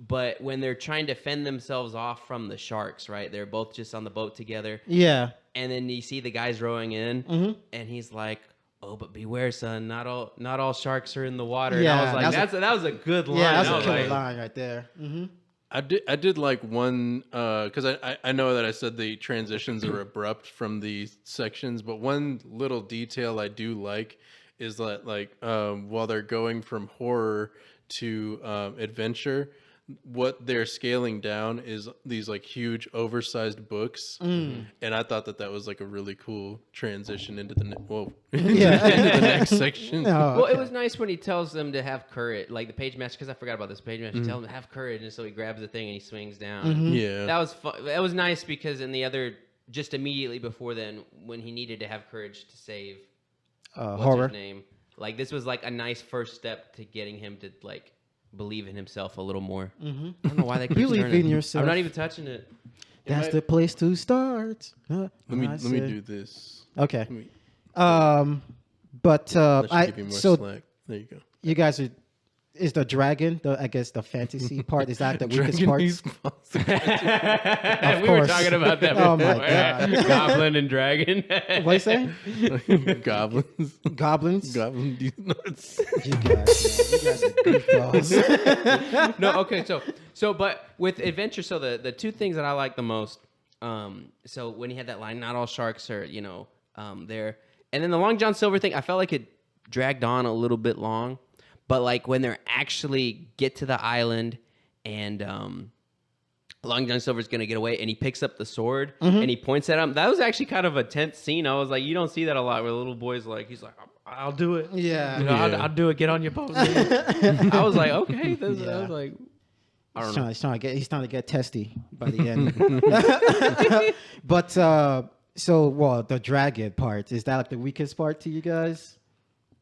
But when they're trying to fend themselves off from the sharks, right? They're both just on the boat together. Yeah. And then you see the guys rowing in, and he's like, "Oh, but beware, son! Not all sharks are in the water." Yeah, and I was like, "That was a good line." Yeah, that's I a was killer like, line right there. I did like one because I know that I said the transitions are abrupt from the sections, but one little detail I do like is that like while they're going from horror to adventure, what they're scaling down is these like huge oversized books, and I thought that was like a really cool transition into the into the next section. Oh, Well, okay. it was nice when he tells them to have courage, like the page master, because I forgot about this page master. Tells him to have courage, and so he grabs the thing and he swings down. Yeah, That was that was nice because in the other, just immediately before then, when he needed to have courage to save what's horror. his name, like this was like a nice first step to getting him to like believe in himself a little more. I don't know why they keep Believe turning. in yourself. I'm not even touching it. That's the place to start. let me do this. Okay. Let me- But that should I give you more so slack. There you go. you guys are. Is the dragon I guess the fantasy part? Is that the weakest part? Dragonese monster. We were course. talking about that Oh before. my God. Goblin and dragon. What you saying? Goblins. Goblins? Goblin these nuts. You guys are goofballs. No, okay, but with adventure, so the two things that I like the most, so when he had that line, not all sharks are, there, and then the Long John Silver thing, I felt like it dragged on a little bit long, but like when they're actually get to the island and Long John Silver's gonna get away and he picks up the sword and he points at him, that was actually kind of a tense scene. I was like, you don't see that a lot where the little boy's like, he's like, I'll do it. Yeah. I'll do it. Get on your boat. I was like, okay. I was like, I don't know. He's trying to get testy by the end. But the dragon part, is that like the weakest part to you guys?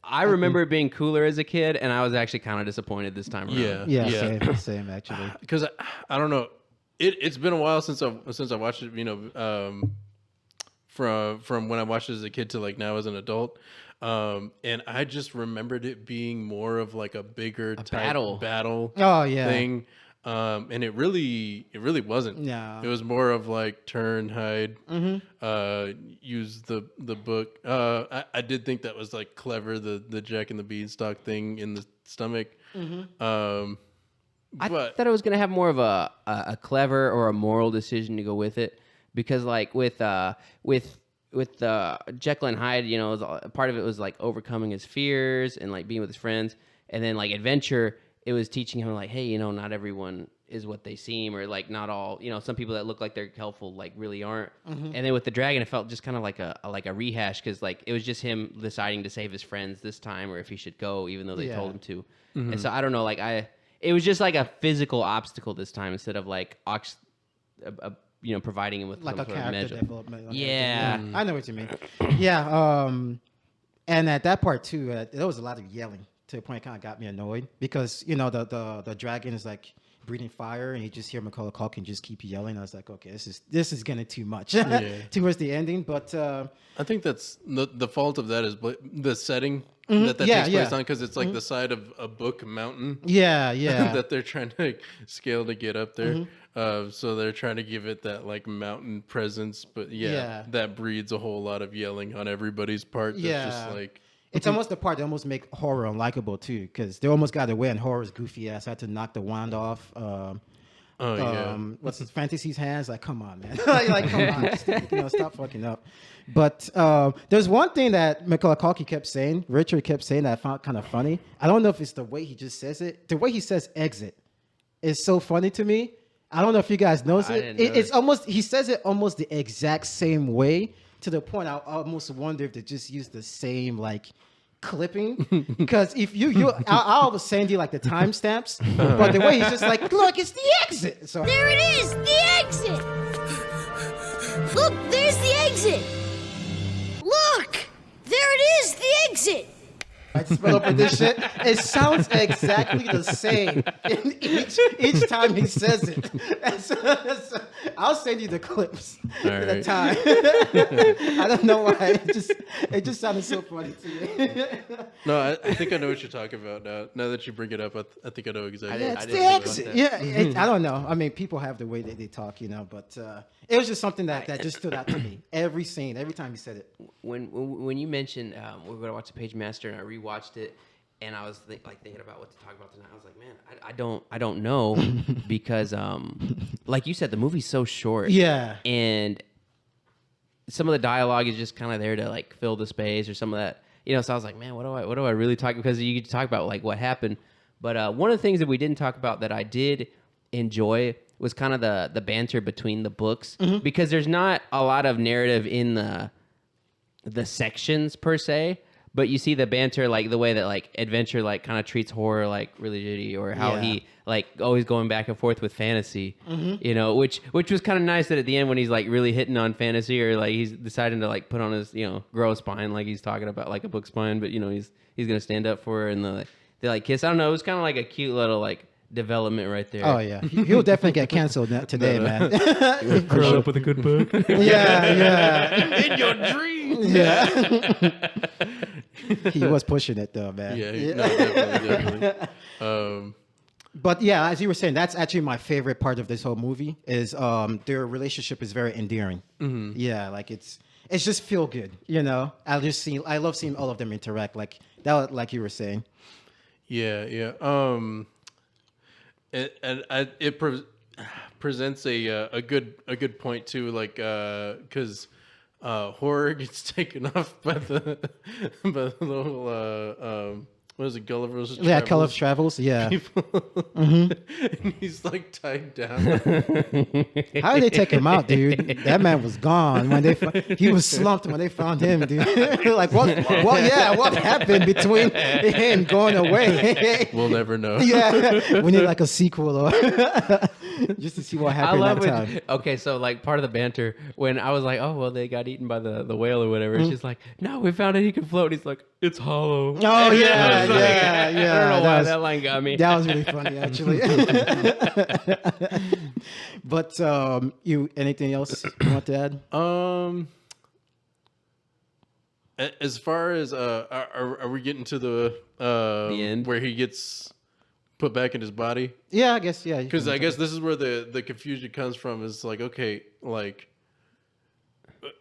I remember it being cooler as a kid, and I was actually kind of disappointed this time around. Yeah. Same actually. Because I don't know, it's been a while since I watched it. From when I watched it as a kid to like now as an adult, and I just remembered it being more of like a bigger type battle. Oh yeah. Thing. And it really wasn't. No. It was more of like turn, hide, use the book. I did think that was like clever, the Jack and the Beanstalk thing in the stomach. I But thought it was going to have more of a clever or a moral decision to go with it, because like with Jekyll and Hyde, part of it was like overcoming his fears and like being with his friends, and then like adventure, it was teaching him like, hey, not everyone is what they seem, or like not all, some people that look like they're helpful like really aren't. And then with the dragon, it felt just kind of like a rehash, because like it was just him deciding to save his friends this time, or if he should go, even though they told him to. And so I don't know, like it was just like a physical obstacle this time instead of like providing him with Like some a sort of character measure. development. Like Yeah. I know what you mean. Yeah. And at that part too, there was a lot of yelling to the point it kind of got me annoyed, because the dragon is like breathing fire, and you just hear Macaulay Culkin just keep yelling. I was like, okay, this is getting too much towards the ending. But I think that's the fault of that is the setting that Yeah, takes place yeah. on, because it's like the side of a book mountain yeah. that they're trying to like, scale to get up there. So they're trying to give it that like mountain presence, but that breeds a whole lot of yelling on everybody's part. That's just like. It's almost the part that almost make horror unlikable too, because they almost got away, and horror's goofy ass had to knock the wand off. What's his Fantasy's hands? Like, come on, man! like, come on, stop fucking up. But there's one thing that Macaulay Culkin kept saying, Richard kept saying, that I found kind of funny. I don't know if it's the way he just says it. The way he says "exit" is so funny to me. I don't know if you guys notice it. It's almost, he says it almost the exact same way, to the point I almost wonder if they just use the same like clipping, because if I'll send you like the timestamps, but the way he's just like, look, it's the exit. So There it is, the exit. Look, there's the exit. Look, there it is, the exit. I spell up with this shit. It sounds exactly the same in each time he says it. And so I'll send you the clips at a time. I don't know why. It just sounded so funny to me. No, I think I know what you're talking about now. Now that you bring it up, I think I know exactly. Yeah, it's didn't the think about exit. that. Yeah, I don't know. I mean, people have the way that they talk, but it was just something that just stood out to me. Every scene, every time he said it. When you mentioned we're going to watch the Pagemaster, and I rewatched it, and I was thinking about what to talk about tonight. I was like, man, I don't know because like you said, the movie's so short. Yeah. And some of the dialogue is just kind of there to like fill the space or some of that, so I was like, man, what do I really talk, because you get to talk about like what happened. But one of the things that we didn't talk about that I did enjoy was kind of the banter between the books, because there's not a lot of narrative in the sections per se, but you see the banter, like the way that like adventure like kind of treats horror like really shitty, or how he like always going back and forth with fantasy, which was kind of nice that at the end when he's like really hitting on fantasy, or like he's deciding to like put on his grow spine, like he's talking about like a book spine, but he's gonna stand up for her, and they like kiss. I don't know, it was kind of like a cute little like development right there. Oh yeah, he'll definitely get canceled today, man. Curl up with a good book. Yeah. In your dreams. Yeah. He was pushing it though, man. Yeah. No, definitely. But yeah, as you were saying, that's actually my favorite part of this whole movie. Is their relationship is very endearing. Mm-hmm. Yeah, like it's just feel good. I love seeing all of them interact like that, like you were saying. Yeah. It presents a good point too, like because horror gets taken off by the little what is it, Gulliver's Travels? Yeah, Gulliver's Travels. Yeah. And he's like tied down. How did they take him out, dude? That man was gone when he was slumped when they found him, dude. Like what happened between him going away? We'll never know. Yeah, we need like a sequel or just to see what happened that time. Okay, so like part of the banter when I was like, oh well, they got eaten by the whale or whatever. It's just like, no, we found it. He can float. He's like, it's hollow. Oh yeah. I don't know why that line got me. That was really funny, actually. But you anything else you want to add? As far as are we getting to the end where he gets put back in his body? Yeah, I guess. Yeah, because I guess this is where the confusion comes from. Is like, okay, like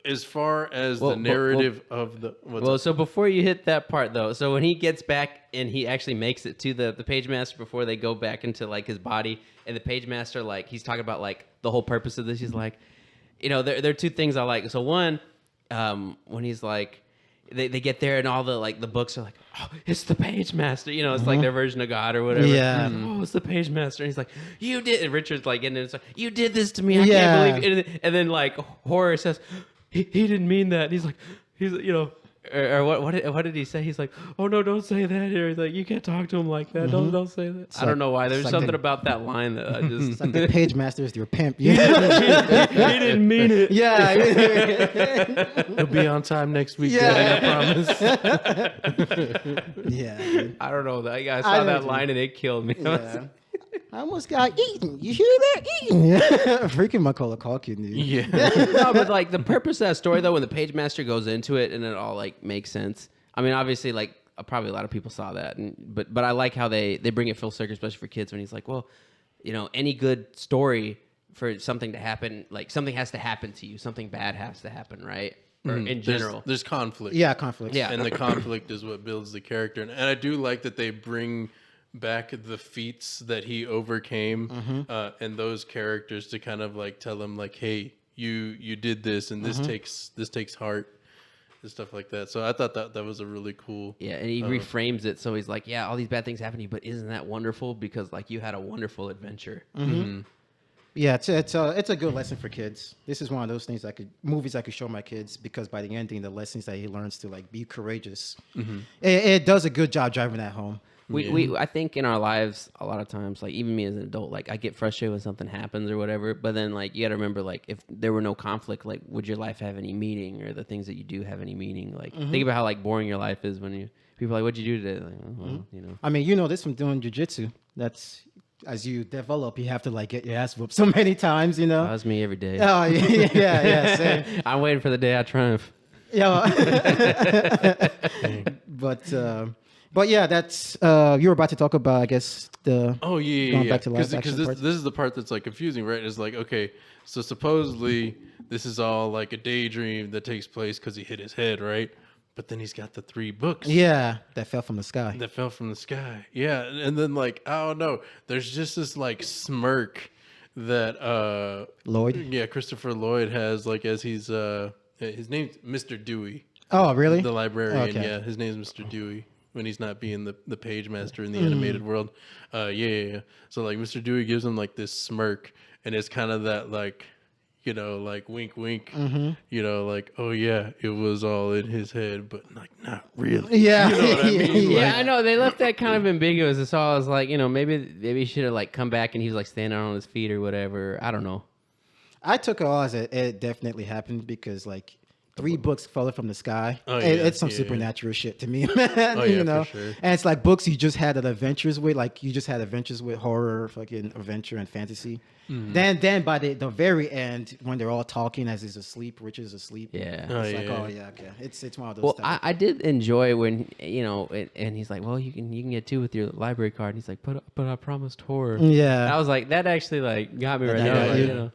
as far as the narrative of the so before you hit that part though, so when he gets back and he actually makes it to the Pagemaster before they go back into like his body, and the Pagemaster, like he's talking about like the whole purpose of this. He's like, there are two things I like. So one, when he's like, they get there and all the books are like, oh, it's the Pagemaster. It's like their version of God or whatever. Yeah. Oh, it's the Pagemaster. And he's like, you did. And Richard's like, and it's like, you did this to me. I can't believe it. And then like horror says, he didn't mean that. And he's like, or what did he say? He's like, oh no, don't say that here. He's like, you can't talk to him like that. Don't say that. It's I don't know why. There's like something about that line that I just. It's like the Pagemaster is your pimp. He didn't mean it. Yeah. He'll be on time next week. Yeah. I promise. Yeah. I don't know. I saw that line and it killed me. Yeah. I almost got eaten. You hear that? Eaten. Yeah. Freaking Macaulay Culkin, dude. Yeah. No, but like the purpose of that story though, when the Pagemaster goes into it and it all like makes sense. I mean, obviously, like probably a lot of people saw that, but I like how they bring it full circle, especially for kids. When he's like, well, any good story for something to happen, like something has to happen to you, something bad has to happen, right? Or in general, there's conflict. Yeah, conflict. Yeah. And the conflict is what builds the character. And I do like that they bring back the feats that he overcame and those characters to kind of like tell him like, hey, you did this, and this takes heart and stuff like that. So I thought that was a really cool. Yeah, and he reframes it so he's like, yeah, all these bad things happen to you, but isn't that wonderful? Because like you had a wonderful adventure. Yeah, it's a good lesson for kids. This is one of those things movies I could show my kids, because by the ending, the lessons that he learns to like be courageous, it does a good job driving that home. I think in our lives, a lot of times, like even me as an adult, like I get frustrated when something happens or whatever. But then like you got to remember, like if there were no conflict, like would your life have any meaning, or the things that you do have any meaning? Like think about how like boring your life is when people are like, what'd you do today? Like, oh, well, I mean, this from doing jujitsu. That's as you develop, you have to like get your ass whooped so many times. That's me every day. Oh yeah, same. I'm waiting for the day I triumph. Yeah. But yeah, that's you were about to talk about, I guess, the going back to live action because parts. this is the part that's like confusing, right? It's like, okay, so supposedly this is all like a daydream that takes place because he hit his head, right? but then he's got the 3 books. Yeah, that fell from the sky. That fell from the sky. Yeah, and then like I don't know, there's just this like smirk that Lloyd? Yeah, Christopher Lloyd has like as he's his name's Mr. Dewey. Oh, really? The librarian, Okay. yeah. His name's Mr. Dewey when he's not being the page master in the animated world. Yeah. So like Mr. Dewey gives him like this smirk, and it's kind of that like, you know, like wink wink, you know, like, oh yeah, it was all in his head, but like not really. Yeah. You know what I mean? Yeah, Like, I know they left that kind of ambiguous. It's all I was like, you know, maybe he should have like come back and he was like standing on his feet or whatever. I don't know. I took it all as it definitely happened because like 3 books falling from the sky. Oh, It's some yeah. supernatural shit to me, man. Oh, you yeah, know, for sure. and it's like books you just had adventures with, like you just had adventures with horror, fucking adventure and fantasy. Then by the very end, when they're all talking as he's asleep, Richard is asleep. Yeah. Oh, It's like, yeah. oh yeah, okay. It's one of those. Well, type of- I did enjoy when you know, and he's like, "Well, you can get 2 with your library card." And he's like, "But I promised horror." Yeah. And I was like, that actually like got me right That there. got Like, you. you know.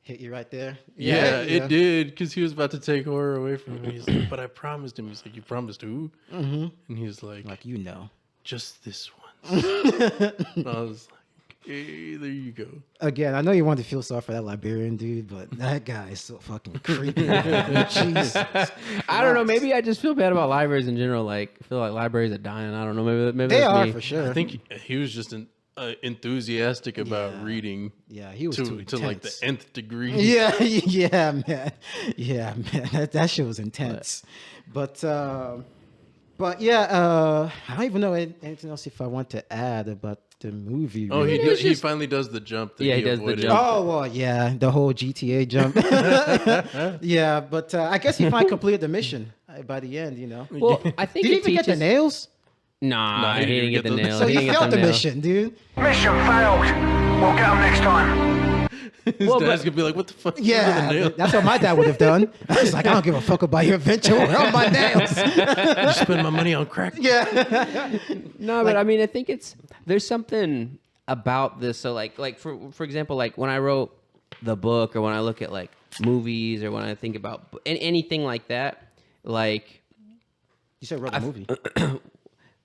hit you right there. yeah, it did, because he was about to take horror away from him. He's like, but I promised him. He's like, you promised who? Mm-hmm. And he's like, Like you know. just this once. And I was like, hey, there you go. Again, I know you want to feel sorry for that librarian dude, but that guy is so fucking creepy. Jesus. I don't know. Maybe I just feel bad about libraries in general. Like, I feel like libraries are dying. I don't know. Maybe They that's are me. for sure. I think he was just enthusiastic about Yeah. reading. Yeah, he was too to like the intense. nth degree. Yeah, yeah, man. Yeah, man. That shit was intense. But yeah, I don't even know anything else if I want to add about the movie. Oh, really. he finally does the jump. That Yeah, he does the avoided. jump. Oh, well, yeah, the whole GTA jump. Yeah, but I guess he finally completed the mission by the end, you know. Well, I think Did he it even get the teaches. nails? Nah, he he didn't get the nail. So He he didn't get failed the nail. mission, dude. Mission failed. We'll get them next time. His Well, dad's but- gonna be like, "What the fuck?" Yeah, The nail? that's what my dad would have done. I was like, I don't give a fuck about your adventure. Where are my nails? I spend my money on crack. Yeah. No, but I mean, I think there's something about this. So like for example, like when I wrote the book, or when I look at like movies, or when I think about anything like that, like. You said wrote the movie.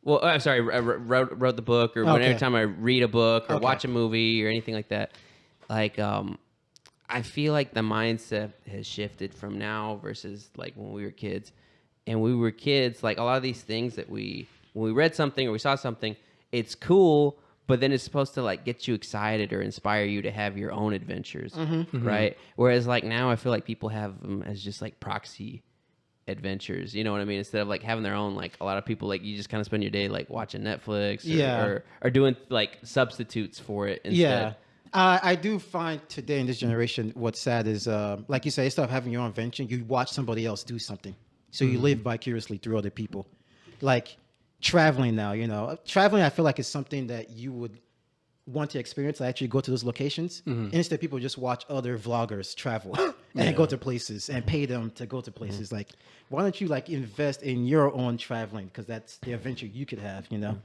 Well, I'm sorry, I wrote the book, or Okay. whenever time I read a book or Okay. watch a movie or anything like that, like I feel like the mindset has shifted from now versus like when we were kids. And we were kids, like a lot of these things that when we read something or we saw something, it's cool, but then it's supposed to like get you excited or inspire you to have your own adventures, right? Whereas like now I feel like people have them as just like proxy adventures, you know what I mean? Instead of like having their own, like a lot of people, like you just kind of spend your day like watching Netflix or doing like substitutes for it instead. Yeah. I do find today in this generation, what's sad is, like you say, instead of having your own invention, you watch somebody else do something. So you live vicariously through other people. Like traveling now, you know, traveling, I feel like is something that you would want to experience. I actually go to those locations. Instead, people just watch other vloggers travel and go to places and pay them to go to places. Like, why don't you like invest in your own traveling? Because that's the adventure you could have, you know?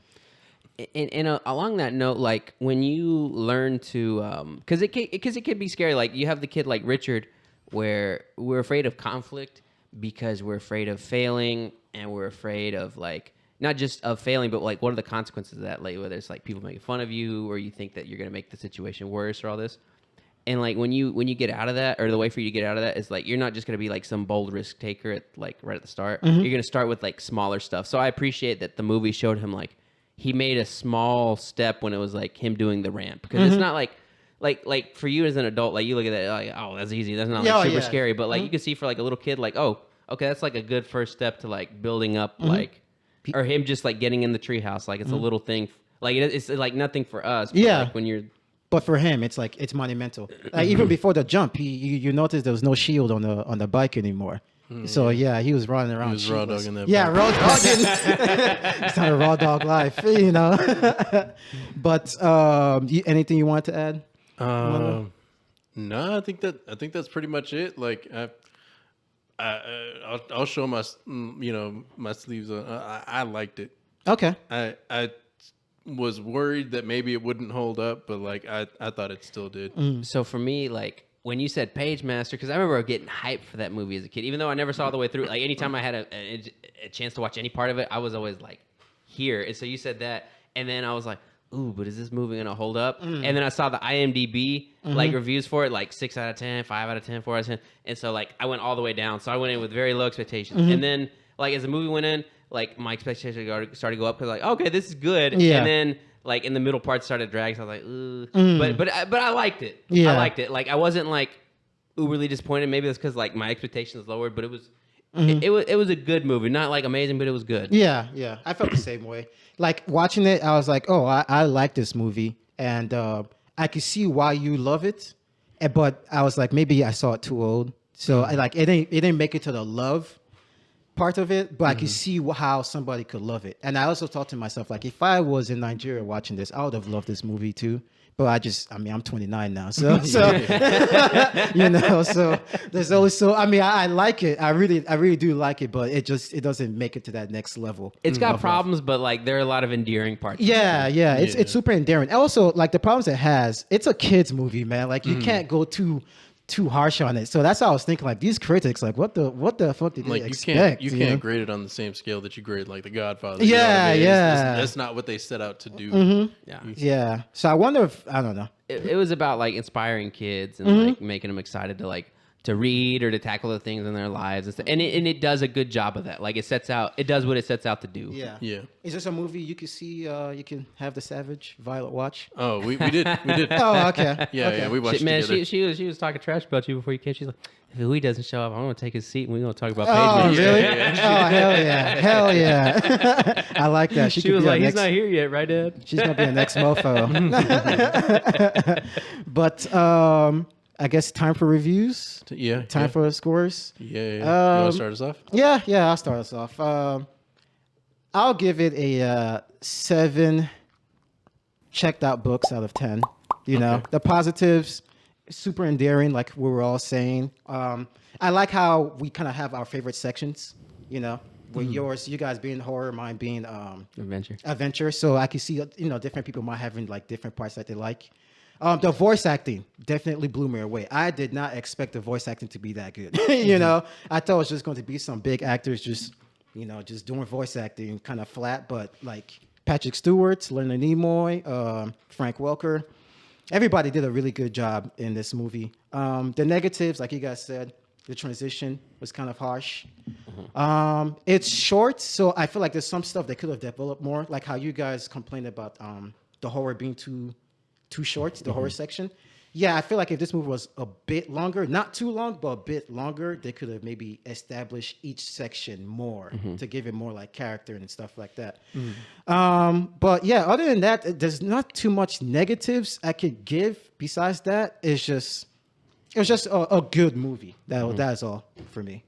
And along that note, like when you learn to, because it could be scary. Like you have the kid like Richard, where we're afraid of conflict because we're afraid of failing, and we're afraid of like not just of failing, but like what are the consequences of that? Like whether it's like people making fun of you, or you think that you're gonna make the situation worse, or all this. And like when you get out of that, or the way for you to get out of that is like you're not just gonna be like some bold risk taker at like right at the start. You're gonna start with like smaller stuff. So I appreciate that the movie showed him like he made a small step when it was like him doing the ramp, because it's not like for you as an adult, like you look at that like, oh, that's easy, that's not like super scary, but like you can see for like a little kid, like, oh, okay, that's like a good first step to like building up like, or him just like getting in the treehouse, like it's a little thing, like it's like nothing for us, but Yeah. like when you're But for him, it's like it's monumental. Like even before the jump, you noticed there was no shield on the bike anymore. So yeah, he was running around. He was raw shirtless. dogging that Yeah, bike. raw dogging. It's not a raw dog life, you know. But anything you want to add? No, I think that's pretty much it. Like I'll show my my sleeves. I liked it. Okay. I was worried that maybe it wouldn't hold up, but like I thought it still did. So for me, like when you said Pagemaster, because I remember getting hyped for that movie as a kid, even though I never saw all the way through. Like anytime I had a chance to watch any part of it, I was always like, here. And so you said that, and then I was like, ooh, but is this movie gonna hold up? And then I saw the IMDb like reviews for it, like 6 out of 10, 5 out of 10, 4 out of 10, and so like I went all the way down. So I went in with very low expectations, and then like as the movie went in, like my expectations started to go up because like, okay, this is good, Yeah. and then like in the middle part started dragging. So I was like, ooh, but I liked it. Yeah. I liked it. Like I wasn't like uberly disappointed. Maybe that's because like my expectations lowered, but it was. It was a good movie, not like amazing, but it was good. Yeah, I felt the same way. Like watching it, I was like, oh, I like this movie, and I could see why you love it, but I was like, maybe I saw it too old, so I like it didn't make it to the love part of it, but I could see how somebody could love it. And I also thought to myself, like, if I was in Nigeria watching this, I would have loved this movie too. But I'm 29 now, so you know, so there's always I like it. I really do like it, but it doesn't make it to that next level. It's got problems, but like there are a lot of endearing parts. Yeah, it's super endearing. Also, like the problems it has, it's a kids movie, man. Like you can't go too harsh on it. So that's how I was thinking. Like these critics, like what the fuck did they expect? You can't grade it on the same scale that you grade like The Godfather. Yeah, you know what I mean? yeah. That's not what they set out to do. Yeah. So I wonder if I don't know. It was about like inspiring kids and like making them excited to read or to tackle the things in their lives and stuff. And it does a good job of that. Like it does what it sets out to do. Yeah. Yeah. Is this a movie you can see? You can have the Savage Violet watch. Oh, we did. Oh, okay. Yeah, Okay. yeah, we watched Man, it together. she was talking trash about you before you came. She's like, if Louis doesn't show up, I'm gonna take his seat and we're gonna talk about Oh, Pagemaster. really? Yeah. Oh, hell yeah. I like that. She could was be our like, he's next- not here yet, right, Dad? She's gonna be the next mofo. But I guess time for reviews. Yeah. Time for scores. Yeah. You want to start us off? Yeah, I'll start us off. I'll give it a 7 checked out books out of 10. You know, the positives, super endearing, like we were all saying. I like how we kind of have our favorite sections, you know, with you guys being horror, mine being adventure. So I can see, different people might having like different parts that they like. The voice acting definitely blew me away. I did not expect the voice acting to be that good. You know, I thought it was just going to be some big actors just doing voice acting kind of flat. But like Patrick Stewart, Leonard Nimoy, Frank Welker, everybody did a really good job in this movie. The negatives, like you guys said, the transition was kind of harsh. It's short, so I feel like there's some stuff that could have developed more, like how you guys complained about the horror being too short, the horror section. Yeah, I feel like if this movie was a bit longer, not too long, but a bit longer, they could have maybe established each section more to give it more like character and stuff like that. But yeah, other than that, there's not too much negatives I could give. Besides that, it was just a good movie. That's all for me.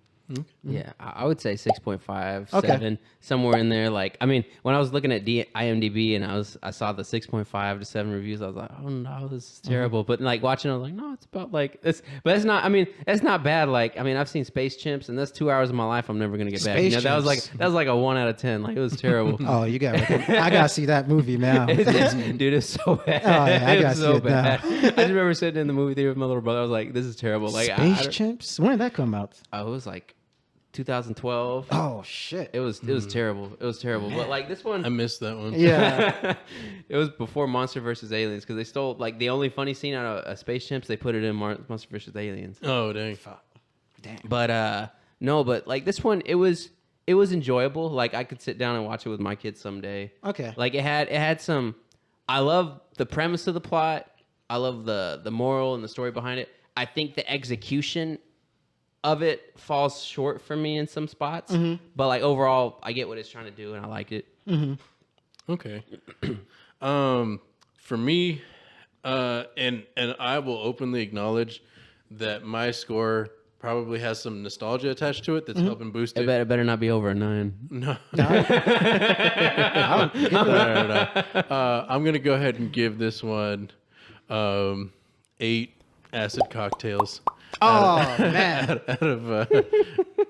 Yeah, I would say 6.5, Okay. 7, somewhere in there. Like, I mean, when I was looking at IMDb and I saw the 6.5 to 7 reviews, I was like, oh no, this is terrible. But like watching, I was like, no, it's about like this. But it's not. I mean, it's not bad. Like, I mean, I've seen Space Chimps, and that's 2 hours of my life I'm never gonna get back. Space That was Chimps. like a 1 out of 10. Like, it was terrible. Oh, you got it. I gotta see that movie now. Dude, it's so bad. Oh, yeah, I it gotta was see so it now. bad. I just remember sitting in the movie theater with my little brother. I was like, this is terrible. Like, Space Chimps? When did that come out? it was like 2012. Oh shit! It was terrible. It was terrible. But like this one, I missed that one. Yeah. it was before Monster vs. Aliens because they stole like the only funny scene out of Space Chimps. They put it in Monster vs. Aliens. Oh, dang. Damn. But no, but like this one, it was enjoyable. Like I could sit down and watch it with my kids someday. Okay. Like it had some. I love the premise of the plot. I love the moral and the story behind it. I think the execution of it falls short for me in some spots, but like overall, I get what it's trying to do and I like it. Okay. For me, and I will openly acknowledge that my score probably has some nostalgia attached to it that's helping boost it. It better not be over a 9. No. No? No. I'm gonna go ahead and give this one 8 acid cocktails. Oh man.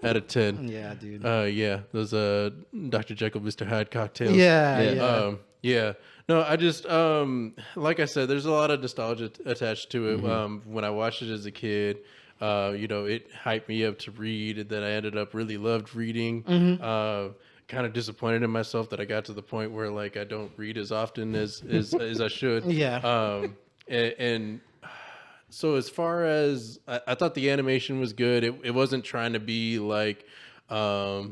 Out of 10. Yeah, dude. Yeah, those Dr. Jekyll, Mr. Hyde cocktails. Yeah. Yeah. No, I just like I said, there's a lot of nostalgia attached to it. When I watched it as a kid, it hyped me up to read, and then I ended up really loved reading. Kind of disappointed in myself that I got to the point where like I don't read as often as I should. Yeah. And so as far as I thought the animation was good. It wasn't trying to be like I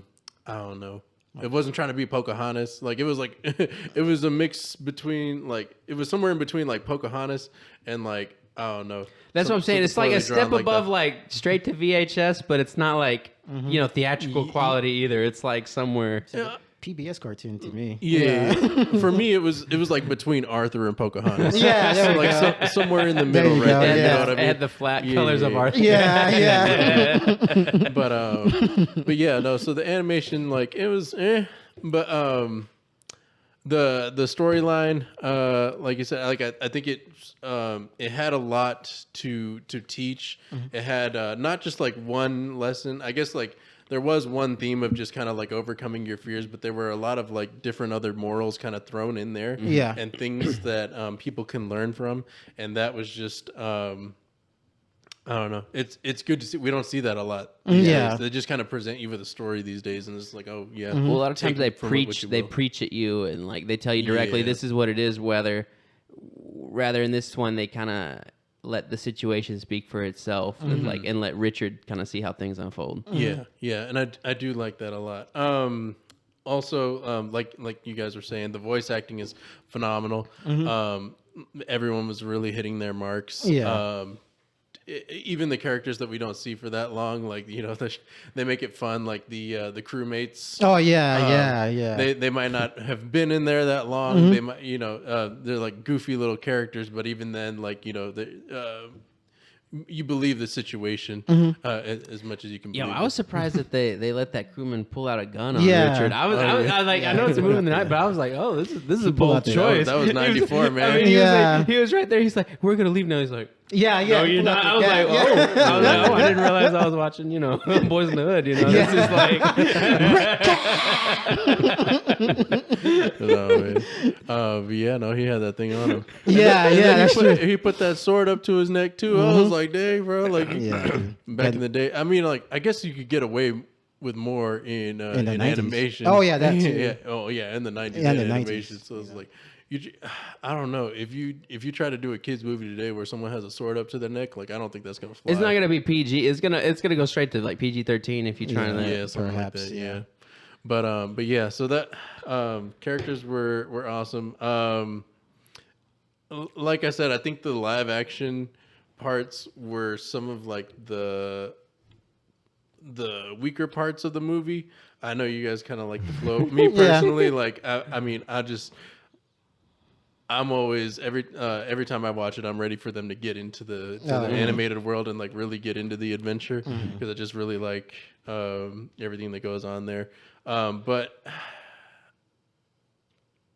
don't know. It wasn't trying to be Pocahontas. Like it was like it was a mix between like it was somewhere in between like Pocahontas and like I don't know. That's what I'm saying. It's like a step above like straight to VHS, but it's not like theatrical quality either. It's like somewhere. PBS cartoon to me. Yeah. For me, it was like between Arthur and Pocahontas. Yeah, there we go. Somewhere in the middle, you right go, there. yeah. You know what I mean? It had the flat colors of Arthur. Yeah. But yeah, no. So the animation, like, it was, but the storyline, like you said, like I think it had a lot to teach. It had not just like one lesson. I guess like there was one theme of just kind of like overcoming your fears, but there were a lot of like different other morals kind of thrown in there. Yeah. And things that people can learn from. And that was just, I don't know. It's good to see. We don't see that a lot. these Yeah. days. They just kind of present you with a story these days. And it's like, oh, yeah. Well, a lot of times they Take from it what preach. you They will. preach at you, and like they tell you directly, Yeah. this is what it is. Rather in this one, they kind of let the situation speak for itself, and let Richard kind of see how things unfold. Yeah, and I do like that a lot. Also, like you guys were saying, the voice acting is phenomenal. Everyone was really hitting their marks. Yeah. Even the characters that we don't see for that long, like they make it fun. Like the crewmates. Oh yeah. They might not have been in there that long. They might, they're like goofy little characters, but even then, like you believe the situation as much as you can. Yo, believe I was it. surprised that they let that crewman pull out a gun on Yeah. Richard. I was like, I know it's a movie in the night, but I was like, oh, this is a bold out the- choice. That was 94, man. I mean, Yeah. he was right there. He's like, we're gonna leave now. He's like, Yeah. no, you're not. I was like, oh, I didn't realize I was watching, Boys in the Hood. This is like, But yeah, no, he had that thing on him. Yeah, And yeah, then that's true. he put that sword up to his neck too. I was like, dang, bro. Like Yeah. back in the day. I mean, like I guess you could get away with more in the in 90s. animation. Oh, yeah, that too. Yeah. Oh yeah, in the 90s. Yeah, in the 90s. animation. So it's like. I don't know if you try to do a kids movie today where someone has a sword up to their neck, like I don't think that's gonna fly. it's not gonna be PG. It's gonna go straight to like PG-13 if you try to. Yeah, something Perhaps, like that. yeah. Yeah, but yeah. So that characters were awesome. Like I said, I think the live action parts were some of like the weaker parts of the movie. I know you guys kind of like the flow. Me personally, like I mean, I'm always every time I watch it, I'm ready for them to get into the animated world and like really get into the adventure because I just really like everything that goes on there. But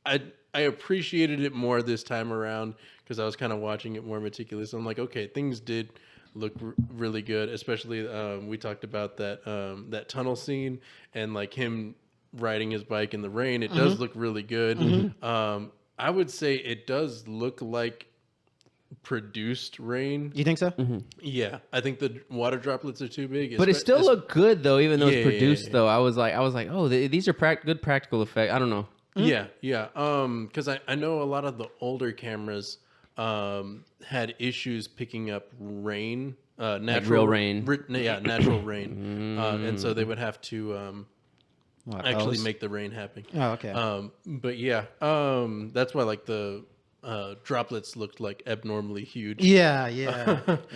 I appreciated it more this time around because I was kind of watching it more meticulous. I'm like, okay, things did look really good, especially we talked about that tunnel scene and like him riding his bike in the rain. It does look really good. I would say it does look like produced rain. You think so? Yeah, I think the water droplets are too big. But it still looked good though, even though Yeah, it's produced. yeah. Though I was like, oh, these are good practical effects. I don't know. Yeah. Because I know a lot of the older cameras had issues picking up rain, natural real rain. Natural rain, and so they would have to actually make the rain happen. Oh, okay. But yeah, that's why like the droplets looked like abnormally huge. Yeah. They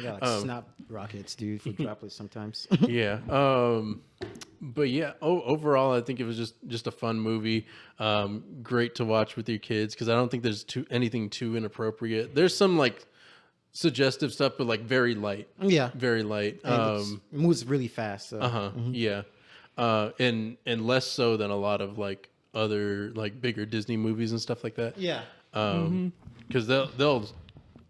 got like snap rockets, dude, for droplets sometimes. Yeah. But yeah, overall, I think it was just a fun movie. Great to watch with your kids because I don't think there's anything too inappropriate. There's some like suggestive stuff, but like very light. Yeah. Very light. And it moves really fast. So. Yeah. And less so than a lot of like other like bigger Disney movies and stuff like that. Yeah. Because they'll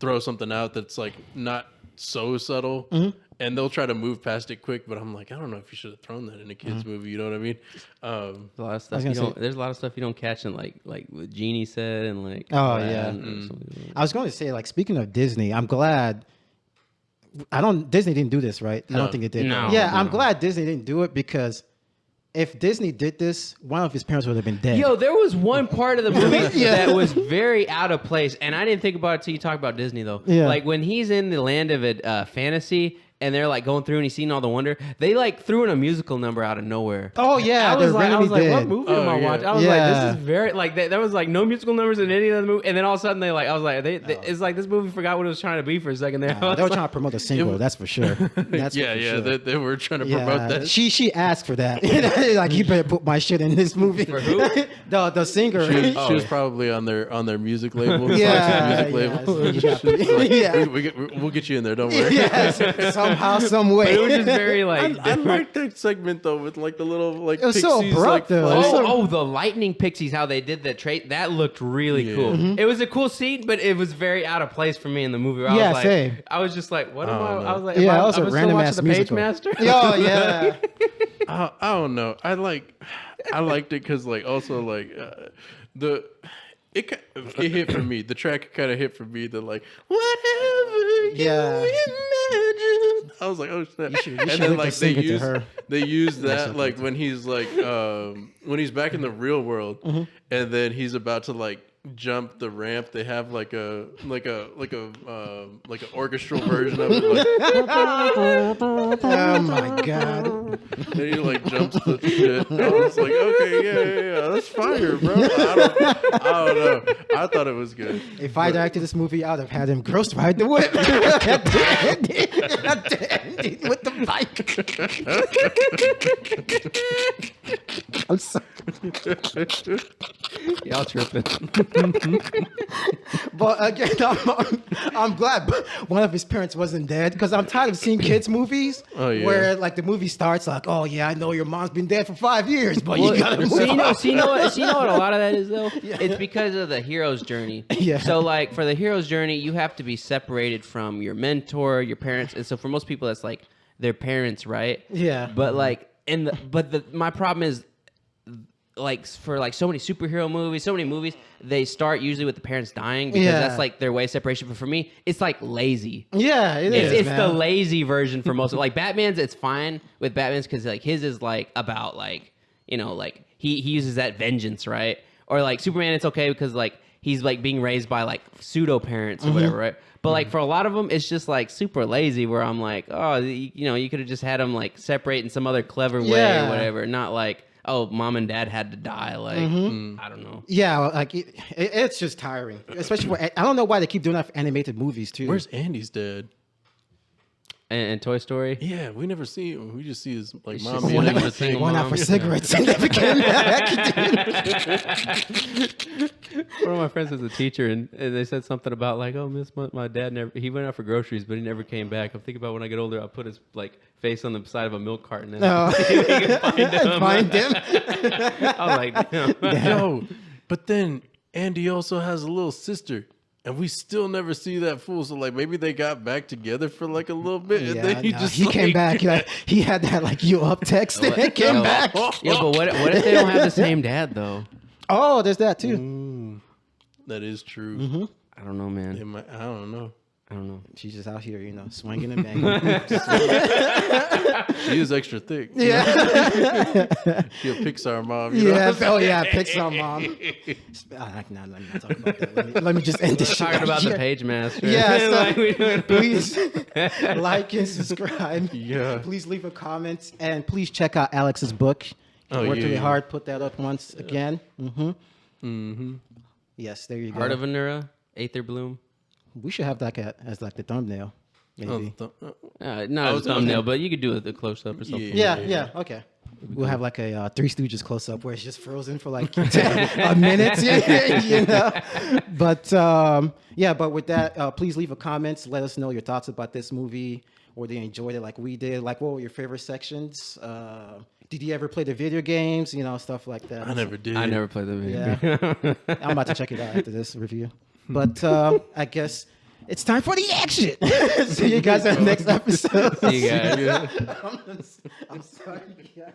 throw something out that's like not so subtle, and they'll try to move past it quick, but I'm like, I don't know if you should have thrown that in a kids Mm-hmm. movie. You know what I mean? A lot of stuff you don't. There's a lot of stuff you don't catch in like what Genie said and like. Oh, Aladdin yeah. or something. I was going to say, like, speaking of Disney, I'm glad. Disney didn't do this, right? I No. don't think it did. No. Yeah, I'm glad Disney didn't do it because if Disney did this, one of his parents would have been dead. Yo, there was one part of the movie Yeah. that was very out of place, and I didn't think about it till you talk about Disney though. Yeah. Like when he's in the land of it, fantasy. And they're like going through and he's seeing all the wonder. They like threw in a musical number out of nowhere. Oh, yeah, I was they like, really what did. movie am Oh, I yeah. watching? I was Yeah. like, this is very like there was like no musical numbers in any of the movie. And then all of a sudden I was like, it's like this movie forgot what it was trying to be for a second there. I was They were like- trying to promote a single, that's for sure. That's Yeah, for yeah. sure. They were trying to Yeah, promote that. she asked for that. Like, you better put my shit in this movie. For who? the singer. She was probably on their music label. Yeah, Music label. yeah. We'll get you in there. Don't worry. Yes, somehow, some way. It was just very like. I like that segment though with like the little like It was so pixies, abrupt, like, though. flying. Oh, the lightning pixies! How they did that trait that looked really Yeah. cool. Mm-hmm. It was a cool scene, but it was very out of place for me in the movie. I Yeah, was like, same. I was just like, what am I? don't know. I was like, Yeah, am that I, was a am I still random watching ass the musical. Pagemaster? Oh, yeah. I don't know. I liked it because like also like it hit for me. The track kind of hit for me. The like whatever Yeah. you imagine. I was like, oh shit. You should And have then to like sing it to her. they use that like when he's like when he's back in the real world Mm-hmm. and then he's about to like jump the ramp. They have like an orchestral version of it. Like, Oh, my God. and he like jumps the shit. I was like, okay, yeah, that's fire, bro. I don't know. I thought it was good. If I directed this movie, I would have had him gross ride the whip at the ending with the bike. I'm sorry. Y'all tripping. But again, I'm glad one of his parents wasn't dead because I'm tired of seeing kids' movies Oh, yeah. where like the movie starts like, oh yeah, I know your mom's been dead for 5 years, but Well, you gotta move see, on. you know what a lot of that is though? It's because of the hero's journey. Yeah. So like for the hero's journey, you have to be separated from your mentor, your parents, and so for most people, that's like their parents, right? Yeah. But like, my problem is, like for like so many superhero movies, so many movies, they start usually with the parents dying because Yeah. that's like their way of separation. But for me, it's like lazy. Yeah, It's man. the lazy version for most of like Batman's. It's fine with Batman's because like his is like about like like he uses that vengeance, right? Or like Superman, it's okay because like he's like being raised by like pseudo parents or whatever, right? But like for a lot of them, it's just like super lazy. Where I'm like, oh, you could have just had them like separate in some other clever way Yeah. or whatever, not like, oh, mom and dad had to die. Like I don't know. Yeah, like it's just tiring, especially for I don't know why they keep doing that for animated movies too. Where's Andy's dad? And Toy Story. Yeah, we never see him. We just see his like It's mom just being one able of to the thing. sing. One out Mom. for cigarettes and never came back. One of my friends is a teacher, and they said something about like, oh, my dad he went out for groceries, but he never came back. I'm thinking about when I get older, I'll put his like face on the side of a milk carton and No. Find him. I was like, damn. Yo, but then Andy also has a little sister. And we still never see that fool. So like maybe they got back together for like a little bit, and then he came back. He had that like you up text and it came back. Yeah, but what if they don't have the same dad though? Oh, there's that too. That is true. I don't know, man. I don't know. I don't know. She's just out here, swinging and banging. She is extra thick. Yeah. She a Pixar mom. You know Yeah. what I'm saying? Oh yeah, Pixar mom. No, let me not talk about that. Let me just end this shit. Talking about Yeah. the Pagemaster. Yeah, so Like, we doing- please like and subscribe. Yeah. Please leave a comment and please check out Alex's book. Oh, Worked really yeah. hard. Put that up once again. Yes, there you go. Heart of Anura, Aether Bloom. We should have that as like the thumbnail, maybe. Not was a thumbnail, gonna- but you could do a close up or something. Yeah. Okay. We'll have like a Three Stooges close up where it's just frozen for like a minute, But but with that, please leave a comment. Let us know your thoughts about this movie, or you enjoyed it like we did. Like, what were your favorite sections? Did you ever play the video games? Stuff like that. I never did. I never played the video. Yeah. I'm about to check it out after this review. But I guess It's time for the exit. See you guys at the next episode. See you guys. I'm sorry, guys.